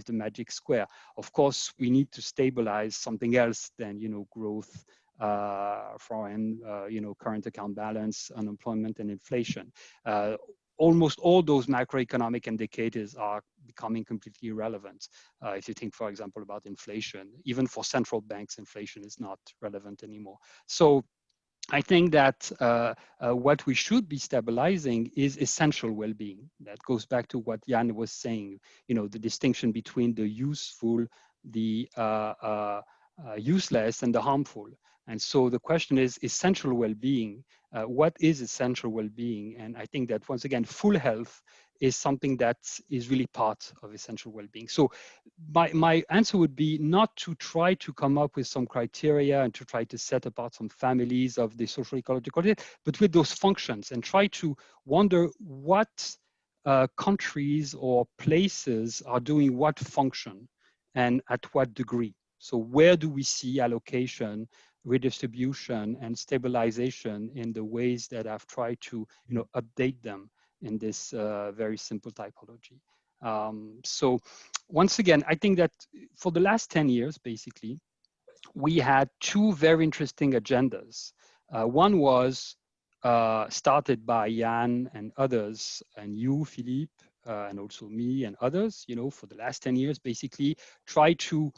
the magic square. Of course, we need to stabilize something else than growth, foreign, current account balance, unemployment, and inflation. Almost all those macroeconomic indicators are becoming completely irrelevant. If you think, for example, about inflation, even for central banks, inflation is not relevant anymore. So I think that what we should be stabilizing is essential well-being. That goes back to what Jan was saying, the distinction between the useful, the useless, and the harmful. And so the question is essential well-being. What is essential well-being? And I think that once again, full health is something that is really part of essential well-being. So my answer would be not to try to come up with some criteria and to try to set apart some families of the social ecological, but with those functions, and try to wonder what countries or places are doing what function and at what degree. So where do we see allocation, redistribution, and stabilization in the ways that I've tried to update them in this very simple typology. So once again, I think that for the last 10 years, basically, we had two very interesting agendas. One was started by Jan and others, and you, Philippe, and also me and others, for the last 10 years, basically try to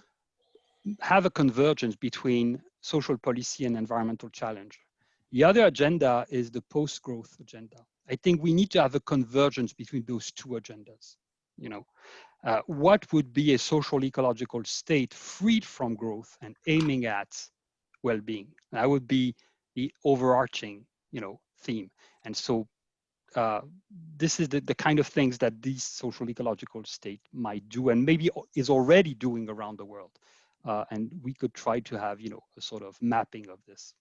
have a convergence between social policy and environmental challenge. The other agenda is the post-growth agenda. I think we need to have a convergence between those two agendas. What would be a social ecological state freed from growth and aiming at well-being? That would be the overarching, theme. And so this is the kind of things that these social ecological state might do, and maybe is already doing around the world. And we could try to have, a sort of mapping of this.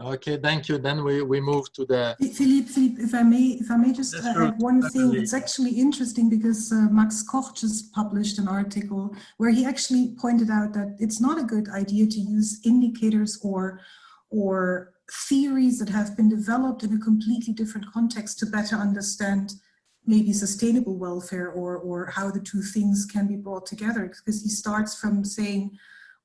Okay, thank you. Then we move to the Philippe, if I may just add one thing. It's actually interesting because Max Koch just published an article where he actually pointed out that it's not a good idea to use indicators or theories that have been developed in a completely different context to better understand maybe sustainable welfare or how the two things can be brought together, because he starts from saying,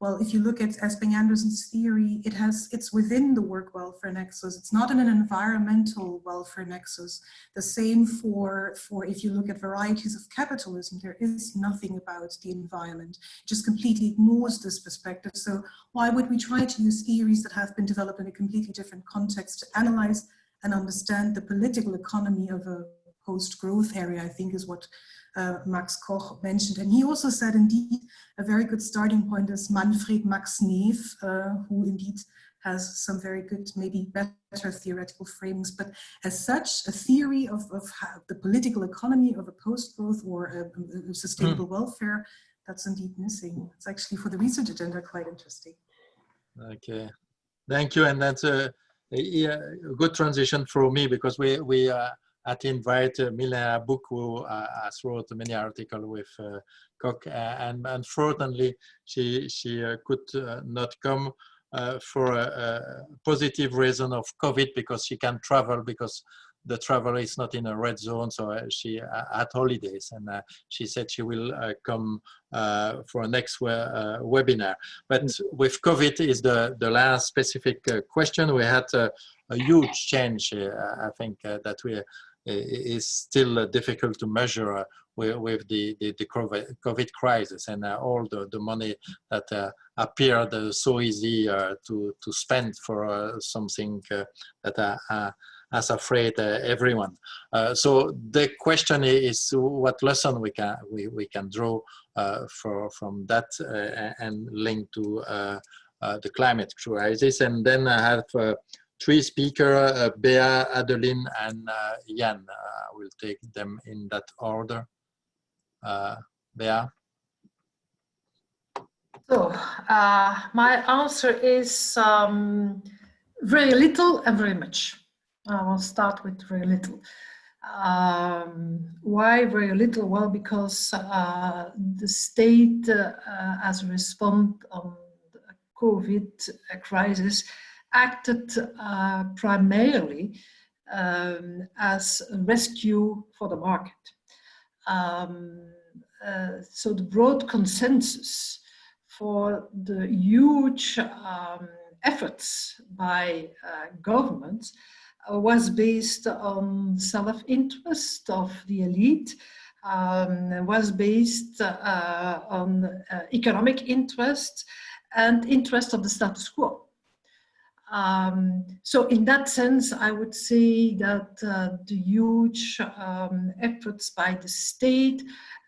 Well, if you look at Esping Anderson's theory, it's within the work welfare nexus. It's not in an environmental welfare nexus. The same for if you look at varieties of capitalism, there is nothing about the environment. It just completely ignores this perspective. So why would we try to use theories that have been developed in a completely different context to analyze and understand the political economy of a post-growth area, I think is what Max Koch mentioned. And he also said, indeed, a very good starting point is Manfred Max Neef, who indeed has some very good, maybe better theoretical framings. But as such, a theory of how the political economy of a post-growth or a sustainable welfare, that's indeed missing. It's actually, for the research agenda, quite interesting. Okay, thank you. And that's a good transition for me, because we at Invite Milena Book, who has wrote many articles with Koch, and unfortunately she could not come for a positive reason of COVID, because she can travel, because the travel is not in a red zone, so she had holidays, and she said she will come for a next webinar. But with COVID is the last specific question. We had a huge change, I think, that is still difficult to measure with the COVID crisis, and all the money that appeared so easy to spend for something that has afraid everyone. So the question is, what lesson we can draw from that and link to the climate crisis. And then I have three speakers, Bea, Adeline, and Jan. We'll take them in that order. Bea? So my answer is very little and very much. I will start with very little. Why very little? Well, because the state, as a response on the COVID crisis, acted primarily as a rescue for the market. So the broad consensus for the huge efforts by governments was based on self-interest of the elite, was based on economic interest and interest of the status quo. So in that sense, I would say that the huge efforts by the state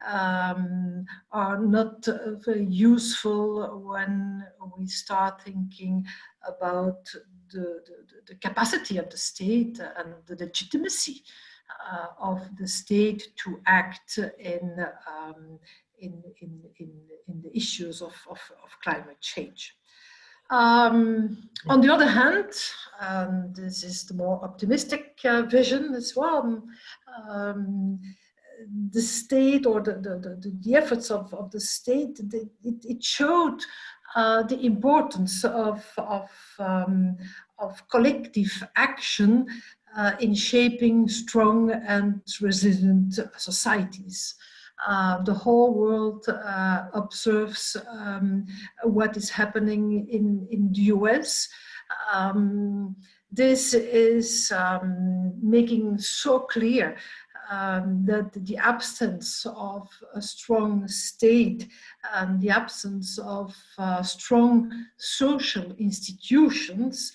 are not very useful when we start thinking about the capacity of the state and the legitimacy of the state to act in the issues of climate change. On the other hand, this is the more optimistic vision as well, the state, or the efforts of the state, it showed the importance of collective action in shaping strong and resilient societies. The whole world observes what is happening in the US. This is making so clear that the absence of a strong state and the absence of strong social institutions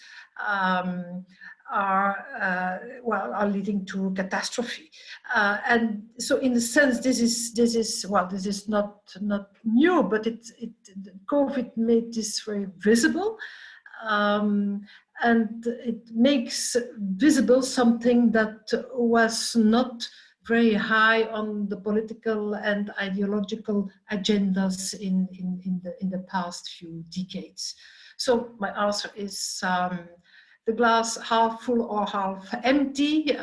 are leading to catastrophe, and so in a sense this is not new, but COVID made this very visible, and it makes visible something that was not very high on the political and ideological agendas in the past few decades. So my answer is the glass half full or half empty,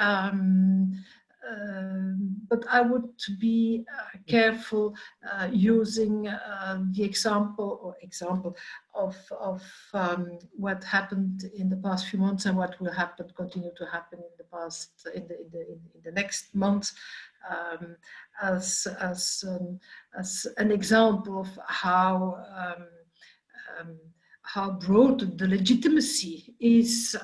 but I would be careful using the example of what happened in the past few months and what will continue to happen in the next months, as an example of how how broad the legitimacy is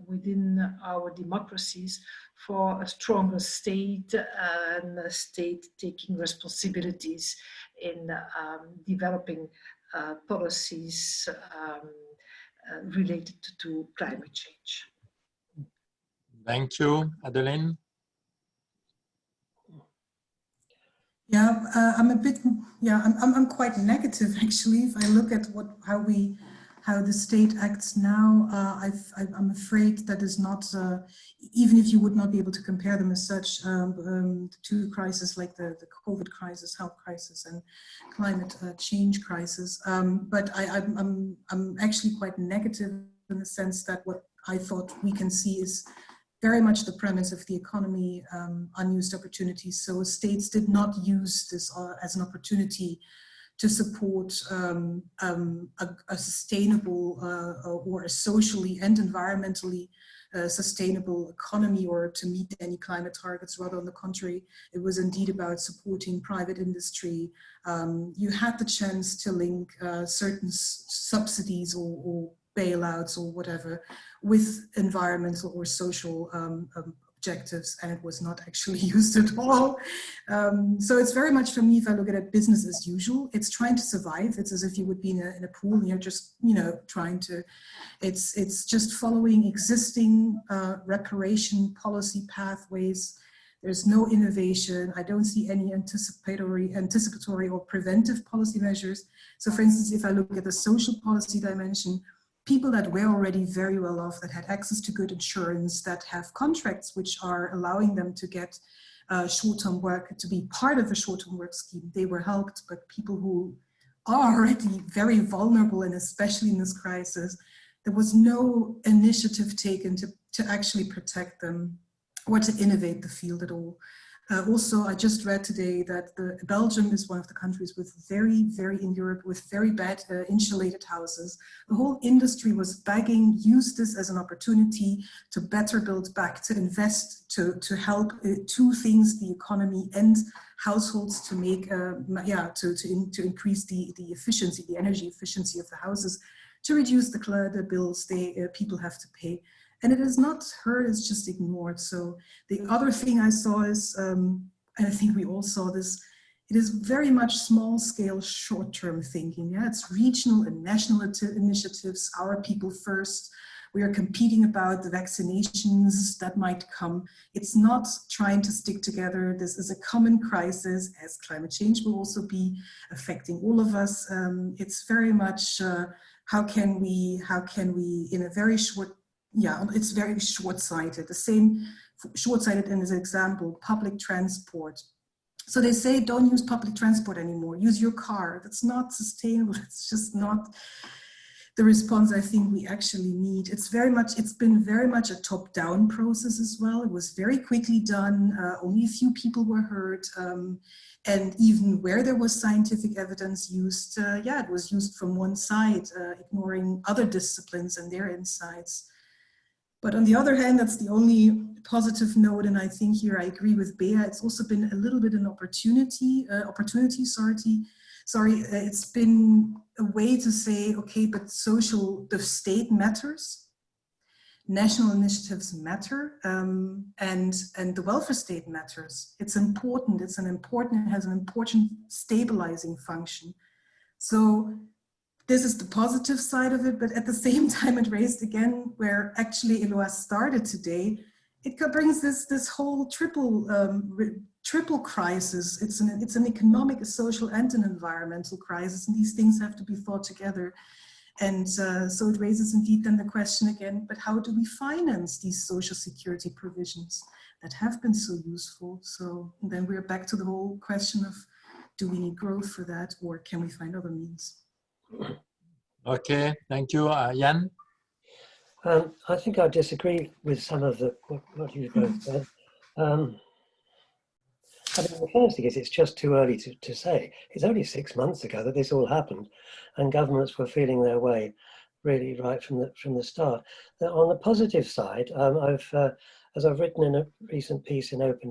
within our democracies for a stronger state and a state taking responsibilities in developing policies related to climate change. Thank you, Adeline. Yeah, I'm a bit, yeah, I'm quite negative actually. If I look at how the state acts now, I'm afraid that is not, even if you would not be able to compare them as such, to crises like the COVID crisis, health crisis, and climate change crisis. But I'm actually quite negative in the sense that what I thought we can see is very much the premise of the economy, unused opportunities. So states did not use this as an opportunity to support a sustainable or a socially and environmentally sustainable economy or to meet any climate targets. Rather, on the contrary, it was indeed about supporting private industry. You had the chance to link certain subsidies or bailouts or whatever with environmental or social objectives, and it was not actually used at all. So it's very much, for me, if I look at it, business as usual. It's trying to survive. It's as if you would be in a pool and you're just, trying to, it's just following existing reparation policy pathways. There's no innovation. I don't see any anticipatory or preventive policy measures. So for instance, if I look at the social policy dimension, people that were already very well off, that had access to good insurance, that have contracts which are allowing them to get short-term work, to be part of a short-term work scheme, they were helped. But people who are already very vulnerable, and especially in this crisis, there was no initiative taken to actually protect them or to innovate the field at all. Also, I just read today that Belgium is one of the countries with in Europe with very bad insulated houses. The whole industry was begging, use this as an opportunity to better build back, to invest, to help two things, the economy and households, to make, to increase the efficiency, the energy efficiency of the houses, to reduce the bills people have to pay. And it is not heard, it's just ignored. So the other thing I saw is, and I think we all saw this, it is very much small scale, short-term thinking. Yeah, it's regional and national initiatives, our people first. We are competing about the vaccinations that might come. It's not trying to stick together. This is a common crisis, as climate change will also be affecting all of us. It's very much, how can we in a very short, it's very short-sighted. The same short-sighted in this example, public transport. So they say, don't use public transport anymore, use your car. That's not sustainable. It's just not the response I think we actually need. It's been very much a top-down process as well. It was very quickly done. Only a few people were hurt. And even where there was scientific evidence used, it was used from one side, ignoring other disciplines and their insights. But on the other hand, that's the only positive note, and I think here I agree with Bea. It's also been a little bit an opportunity. It's been a way to say, okay, but the state matters, national initiatives matter, and the welfare state matters. It's important. It has an important stabilizing function. So this is the positive side of it, but at the same time, it raised again where actually Eloi started today. It brings this whole triple crisis. It's an economic, a social, and an environmental crisis, and these things have to be thought together. And so it raises indeed then the question again, but how do we finance these social security provisions that have been so useful? So then we're back to the whole question of, do we need growth for that, or can we find other means? Okay, thank you. Jan? I think I disagree with some of what you both said. I mean, the first thing is it's just too early to say. It's only 6 months ago that this all happened, and governments were feeling their way really right from the start. Now, on the positive side, as I've written in a recent piece in Open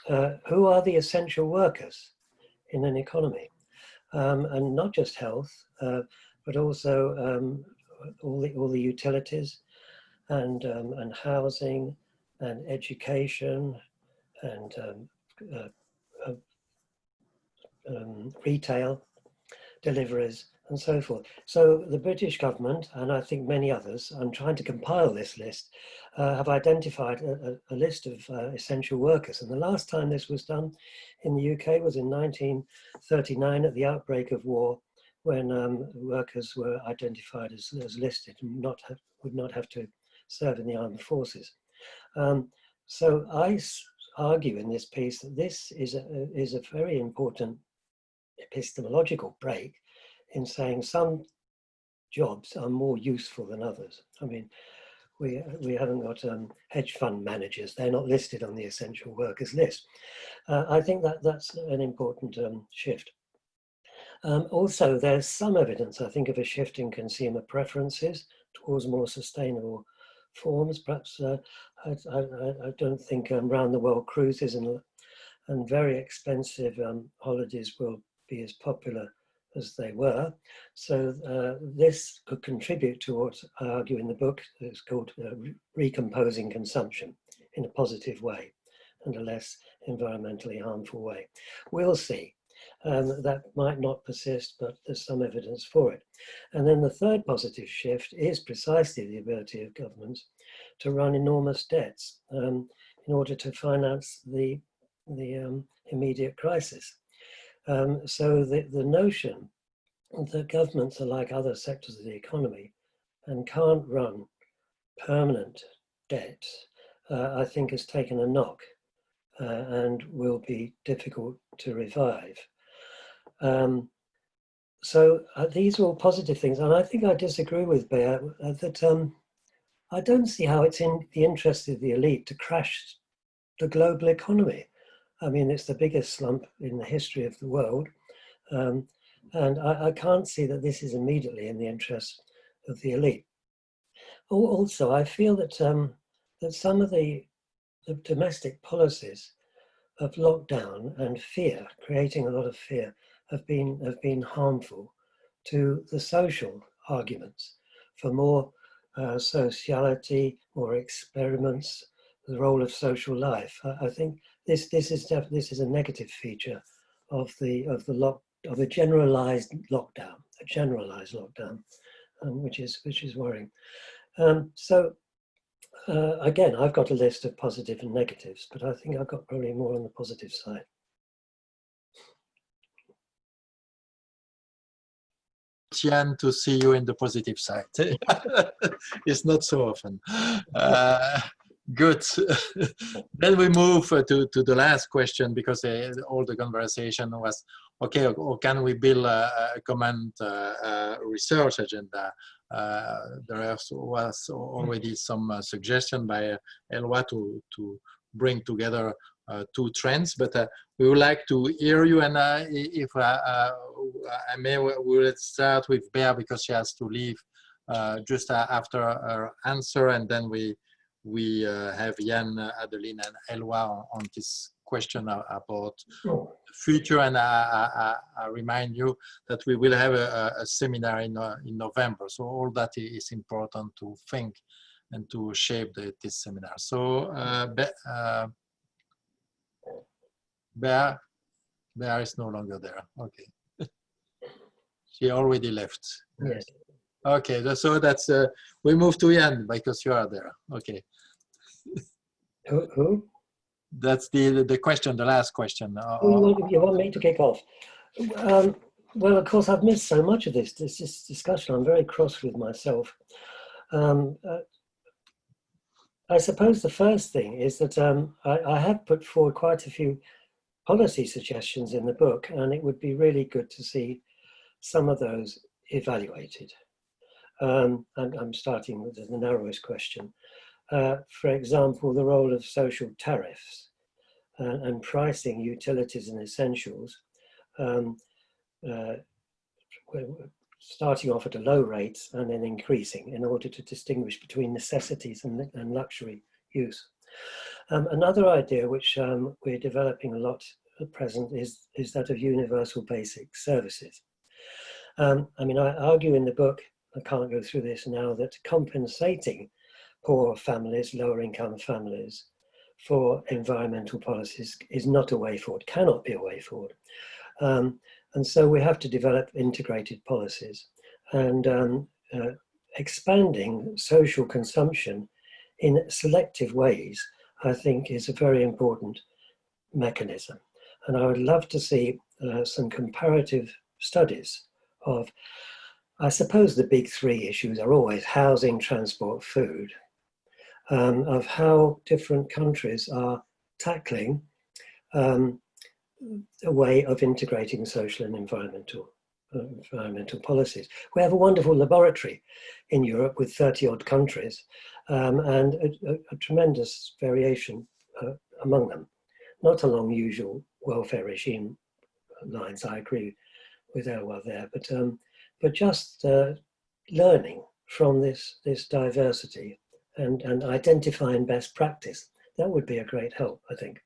who are the essential workers in an economy, and not just health, but also all the utilities and housing and education and retail deliveries and so forth. So the British government, and I think many others, I'm trying to compile this list, have identified a list of essential workers. And the last time this was done in the UK was in 1939 at the outbreak of war, when workers were identified as listed and would not have to serve in the armed forces. So I argue in this piece that this is a very important epistemological break in saying some jobs are more useful than others. I mean, we haven't got hedge fund managers. They're not listed on the essential workers list. I think that's an important shift. Also, there's some evidence, I think, of a shift in consumer preferences towards more sustainable forms. Perhaps I don't think round the world cruises and very expensive holidays will be as popular as they were. So this could contribute to what I argue in the book. It's called recomposing consumption in a positive way and a less environmentally harmful way. We'll see. That might not persist, but there's some evidence for it. And then the third positive shift is precisely the ability of governments to run enormous debts in order to finance the immediate crisis. So the notion that governments are like other sectors of the economy and can't run permanent debt, I think has taken a knock and will be difficult to revive. So these are all positive things, and I think I disagree with Bear that I don't see how it's in the interest of the elite to crash the global economy. I mean, it's the biggest slump in the history of the world. And I can't see that this is immediately in the interest of the elite. Also, I feel that, that some of the domestic policies of lockdown and fear, creating a lot of fear, have been harmful to the social arguments for more sociality, more experiments, the role of social life. I think this is a negative feature of a generalized lockdown, which is worrying. Again, I've got a list of positive and negatives, but I think I've got probably more on the positive side. Jan, to see you in the positive side. It's not so often. Good. Then we move to the last question, because all the conversation was, okay, or can we build a common research agenda? There was already some suggestion by Eloi to bring together two trends, but we would like to hear you, and if I may, we'll start with Bea, because she has to leave just after her answer, and then we have Jan, Adeline, and Eloi on this question about the future. And I remind you that we will have a seminar in November. So all that is important to think and to shape this seminar. So Bea is no longer there. Okay. She already left. Yes. Okay, so that's, we move to Jan, because you are there. Okay. Who? That's the question, the last question. You want me to kick off? Well, of course, I've missed so much of this discussion. I'm very cross with myself. I suppose the first thing is that I have put forward quite a few policy suggestions in the book, and it would be really good to see some of those evaluated. And I'm starting with the narrowest question. For example, the role of social tariffs and pricing utilities and essentials, starting off at a low rate and then increasing in order to distinguish between necessities and luxury use. Another idea which we're developing a lot at present is that of universal basic services. I mean, I argue in the book, I can't go through this now, that compensating poor families, lower income families for environmental policies is not a way forward, cannot be a way forward. And so we have to develop integrated policies, and expanding social consumption in selective ways, I think, is a very important mechanism. And I would love to see some comparative studies of, I suppose the big three issues are always housing, transport, food, of how different countries are tackling a way of integrating social and environmental policies. We have a wonderful laboratory in Europe with 30-odd countries, and a tremendous variation among them. Not along usual welfare regime lines, I agree with Elwa there, but just learning from this diversity and identifying best practice. That would be a great help, I think.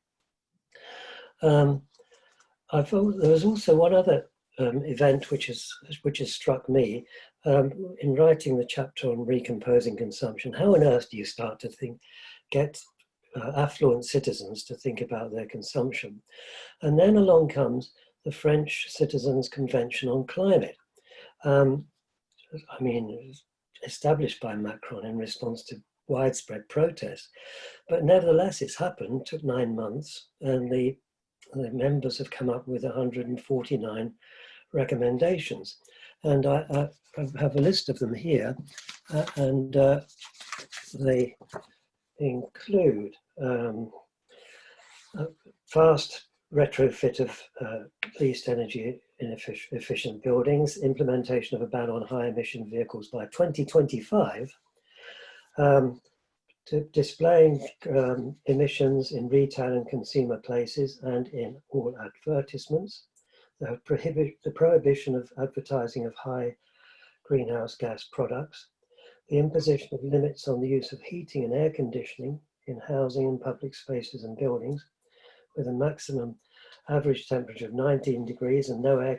I thought there was also one other event which has struck me in writing the chapter on recomposing consumption. How on earth do you start to get affluent citizens to think about their consumption? And then along comes the French Citizens' Convention on Climate. I mean, established by Macron in response to widespread protest, but nevertheless it's happened, took 9 months, and the members have come up with 149 recommendations. And I have a list of them here, and they include fast retrofit of least energy efficient buildings, implementation of a ban on high emission vehicles by 2025, to displaying emissions in retail and consumer places and in all advertisements, the prohibition of advertising of high greenhouse gas products, the imposition of limits on the use of heating and air conditioning in housing and public spaces and buildings, with a maximum average temperature of 19 degrees and no air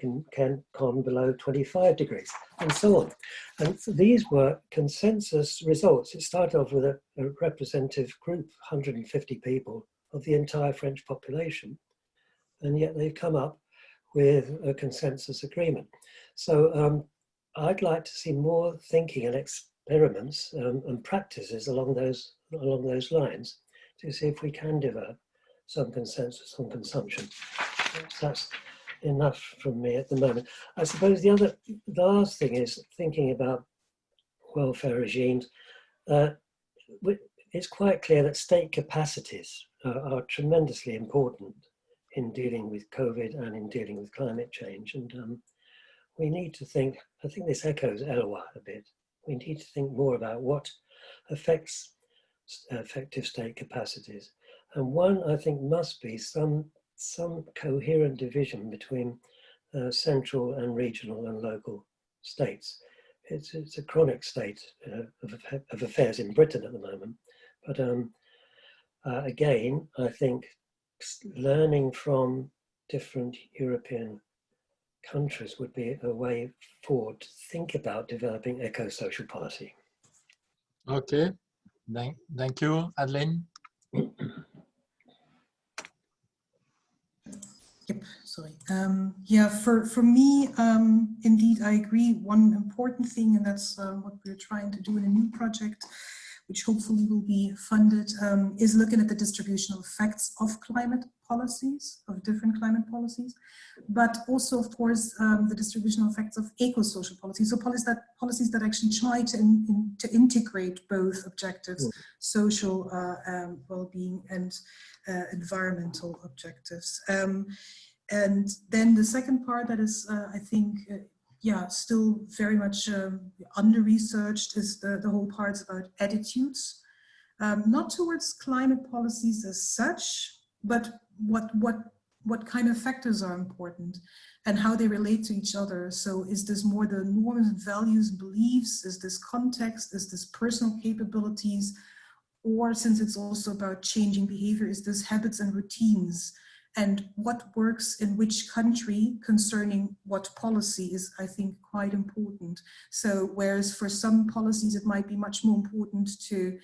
con below 25 degrees, and so on. And these were consensus results. It started off with a representative group, 150 people of the entire French population, and yet they've come up with a consensus agreement. So I'd like to see more thinking and experiments and practices along those lines to see if we can develop some consensus on consumption. That's enough from me at the moment. I suppose the last thing is thinking about welfare regimes. It's quite clear that state capacities are tremendously important in dealing with COVID and in dealing with climate change. And we need to think, I think this echoes Elwa a bit, we need to think more about what affects effective state capacities. And one, I think, must be some coherent division between central and regional and local states. It's a chronic state of affairs in Britain at the moment. But again, I think learning from different European countries would be a way forward to think about developing eco-social policy. Okay, thank you, Adeline. Yep, sorry. Yeah, for me, indeed, I agree. One important thing, and that's what we're trying to do in a new project, which hopefully will be funded, is looking at the distributional effects of climate policies, of different climate policies, but also, of course, the distributional effects of eco-social policies, so policies that actually try to integrate both objectives, social well-being and environmental objectives. And then the second part that is, I think, yeah, still very much under-researched is the whole parts about attitudes, not towards climate policies as such, but what kind of factors are important and how they relate to each other. So is this more the norms and values and beliefs? Is this context? Is this personal capabilities? or since it's also about changing behavior, is this habits and routines, and what works in which country concerning what policy is, I think, quite important. So whereas for some policies it might be much more important to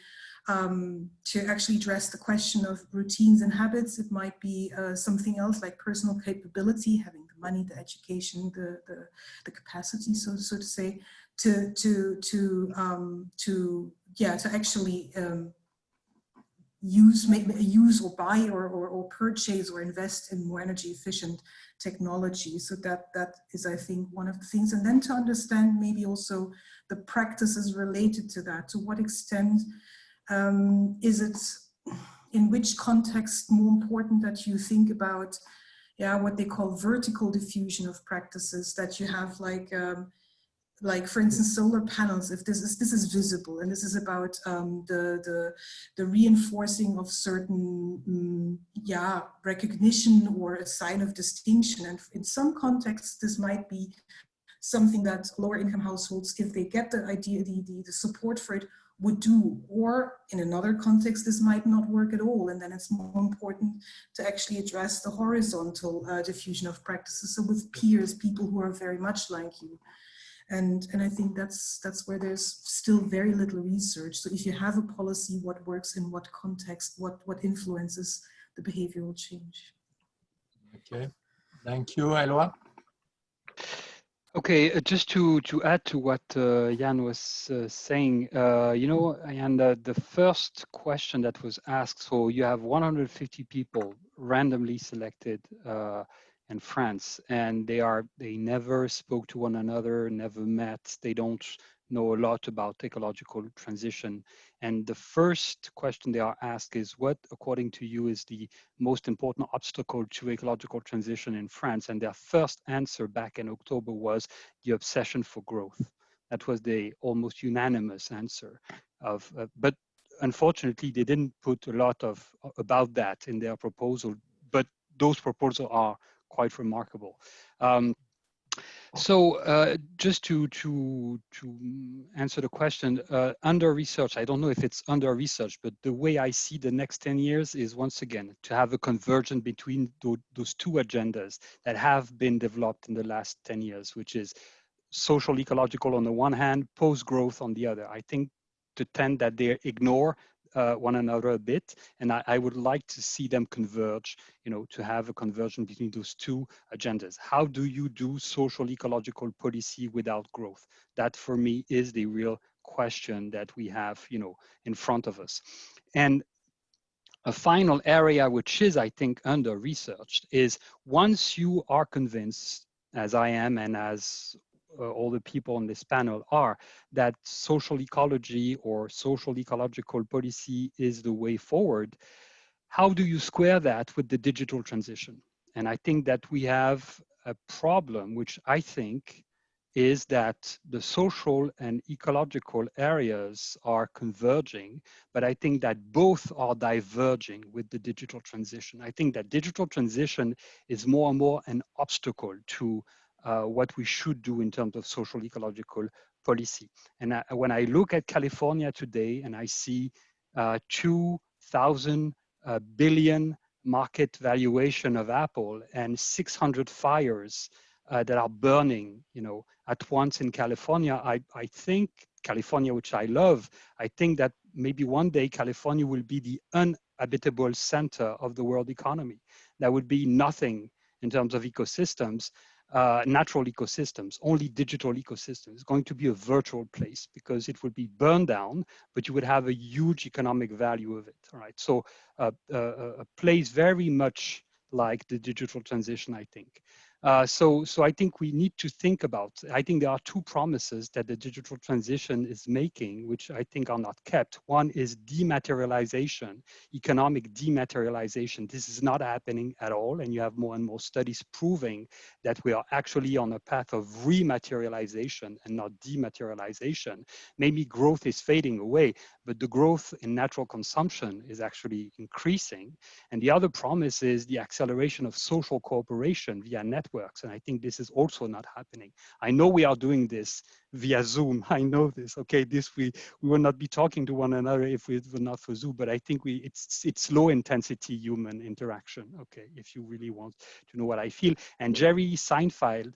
actually address the question of routines and habits, it might be something else like personal capability, having the money, the education, the capacity, so to say, to actually use or buy or purchase or invest in more energy efficient technology. So that is, I think, one of the things. And then to understand maybe also the practices related to that. To what extent is it, in which context, more important that you think about what they call vertical diffusion of practices, that you have like for instance solar panels, if this is visible, and this is about the reinforcing of certain recognition or a sign of distinction, and in some contexts this might be something that lower income households, if they get the idea, the support for it, would do, or in another context this might not work at all, and then it's more important to actually address the horizontal diffusion of practices, so with peers, people who are very much like you. And I think that's where there's still very little research. So if you have a policy, what works in what context, what influences the behavioral change. Okay, thank you, Eloi. Okay, just to add to what Jan was saying, you know, and the first question that was asked, so you have 150 people randomly selected in France, and they never spoke to one another, never met, they don't know a lot about ecological transition. And the first question they are asked is, what, according to you, is the most important obstacle to ecological transition in France? And their first answer back in October was the obsession for growth. That was the almost unanimous answer but unfortunately, they didn't put a lot about that in their proposal, but those proposals are quite remarkable. So just to answer the question, under research, I don't know if it's under research, but the way I see the next 10 years is, once again, to have a convergence between those two agendas that have been developed in the last 10 years, which is social ecological on the one hand, post-growth on the other. I think to tend that they ignore one another a bit, and I would like to see them converge, you know, to have a conversion between those two agendas. How do you do social ecological policy without growth? That for me is the real question that we have, you know, in front of us. And a final area which is, I think, under researched is, once you are convinced, as I am and as all the people on this panel are, that social ecology or social ecological policy is the way forward, how do you square that with the digital transition? And I think that we have a problem, which I think is that the social and ecological areas are converging, but I think that both are diverging with the digital transition. I think that digital transition is more and more an obstacle to what we should do in terms of social ecological policy. And when I look at California today and I see 2,000 billion market valuation of Apple and 600 fires that are burning, you know, at once in California, I think California, which I love, I think that maybe one day California will be the uninhabitable center of the world economy. There would be nothing in terms of ecosystems, natural ecosystems, only digital ecosystems. It's going to be a virtual place because it would be burned down, but you would have a huge economic value of it. All right, so a place very much like the digital transition, I think. So I think we need to think about, I think there are two promises that the digital transition is making, which I think are not kept. One is dematerialization, economic dematerialization. This is not happening at all. And you have more and more studies proving that we are actually on a path of rematerialization and not dematerialization. Maybe growth is fading away, but the growth in natural consumption is actually increasing. And the other promise is the acceleration of social cooperation via networks. networks. And I think this is also not happening. I know we are doing this via Zoom. I know this. Okay, we will not be talking to one another if it were not for Zoom. But I think it's low intensity human interaction. Okay, if you really want to know what I feel. And Jerry Seinfeld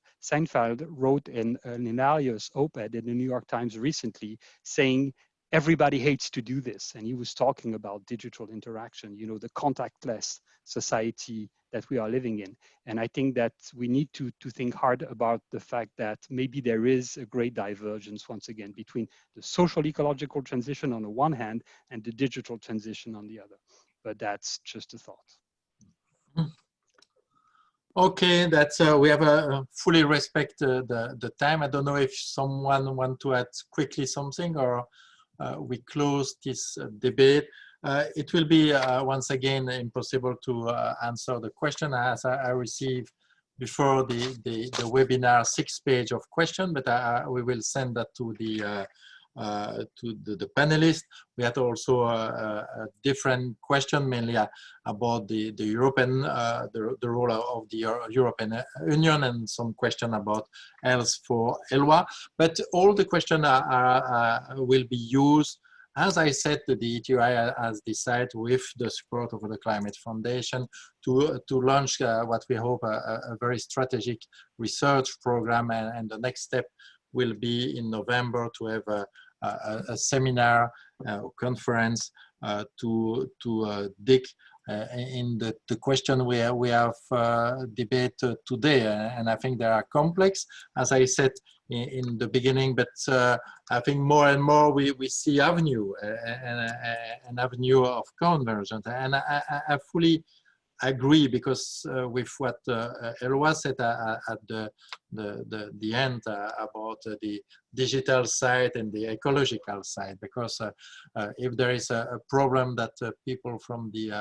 wrote an hilarious op-ed in the New York Times recently saying everybody hates to do this. And he was talking about digital interaction, you know, the contactless society that we are living in. And I think that we need to think hard about the fact that maybe there is a great divergence, once again, between the social ecological transition on the one hand and the digital transition on the other. But that's just a thought. Okay, that's we have fully respect the time. I don't know if someone want to add quickly something, or we close this debate. It will be once again impossible to answer the question, as I received before the webinar 6 pages of question, but we will send that to the panelists. We had also a different question, mainly about the European, the role of the European Union, and some question about health for ELWA. But all the questions will be used. As I said, the ETUI has decided, with the support of the Climate Foundation, to launch what we hope a very strategic research program, and the next step will be in November to have a seminar, conference to dig in the question we have debated today. And I think they are complex, as I said in the beginning, but I think more and more we see an avenue of convergence. And I fully agree, because with what Eloi said at the end about the digital side and the ecological side, because if there is a problem that people from the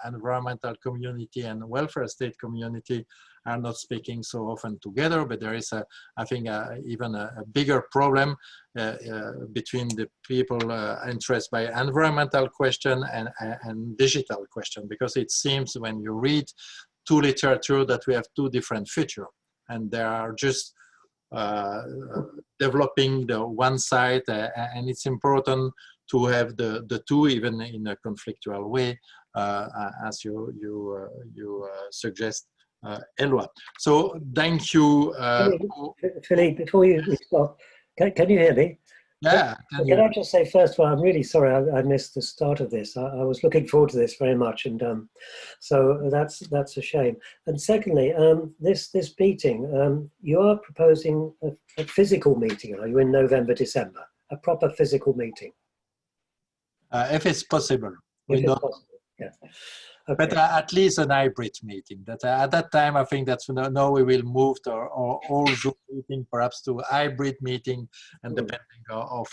environmental community and welfare state community are not speaking so often together, but there is I think even a bigger problem between the people interested by environmental question and digital question, because it seems when you read two literature that we have two different futures, and they are just developing the one side, and it's important to have the two, even in a conflictual way, as you suggest, Eloi. So thank you. Philippe, before we stop, can you hear me? Yeah. Can I just say first of all, I'm really sorry I missed the start of this. I was looking forward to this very much, and so that's a shame. And secondly, this meeting, you are proposing a physical meeting, are you, in November, December? A proper physical meeting? If it's possible. If it's possible, yeah. Okay. But at least an hybrid meeting. That at that time, I think that's now we will move to all Zoom meeting, perhaps to hybrid meeting, and depending of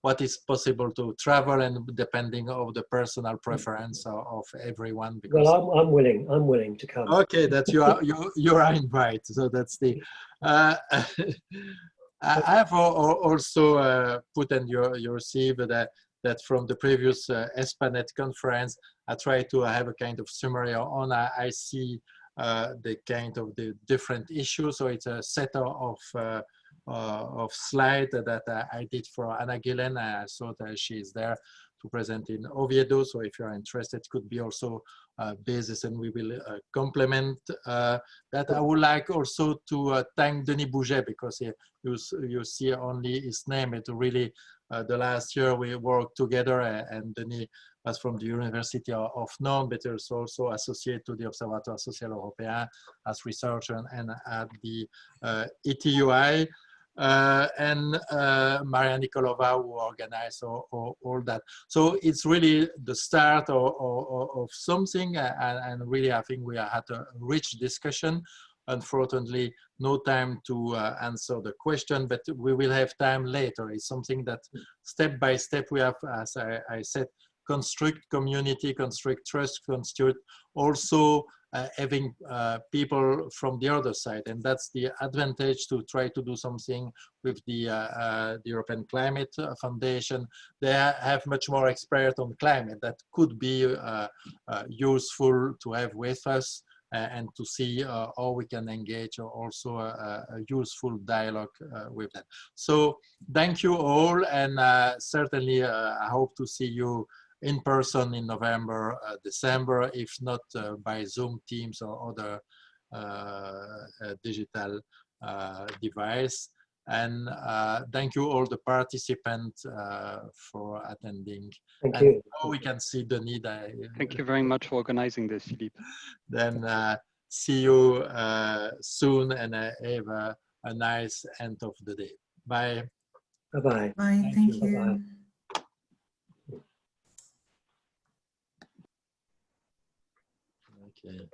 what is possible to travel, and depending of the personal preference of everyone. Because well, I'm willing to come. Okay, that you are invited. So that's the. I have also put in your CV that from the previous ESPANET conference, I try to have a kind of summary on. I see the kind of the different issues. So it's a set of slides that I did for Anna Gillen. I saw that she is there to present in Oviedo. So if you're interested, could be also basis, and we will complement that. I would like also to thank Denis Bouget, because you see only his name. It really the last year we worked together, and Denis was from the University of Nantes, but is also associated to the Observatoire Social Européen as researcher and at the ETUI. And Maria Nikolova, who organized all that. So it's really the start of something, and really I think we had a rich discussion. Unfortunately, no time to answer the question, but we will have time later. It's something that step by step we have, as I said, construct community, construct trust, construct also having people from the other side. And that's the advantage to try to do something with the European Climate Foundation. They have much more experience on climate that could be useful to have with us. and to see how we can engage also a useful dialogue with them. So thank you all, and certainly I hope to see you in person in November, December, if not by Zoom, Teams, or other digital device. And thank you all the participants for attending. Thank and you. now we can see the need. Thank you very much for organizing this, Philippe. Then see you soon, and have a nice end of the day. Bye. Bye-bye. Bye, thank you. Bye-bye. Okay.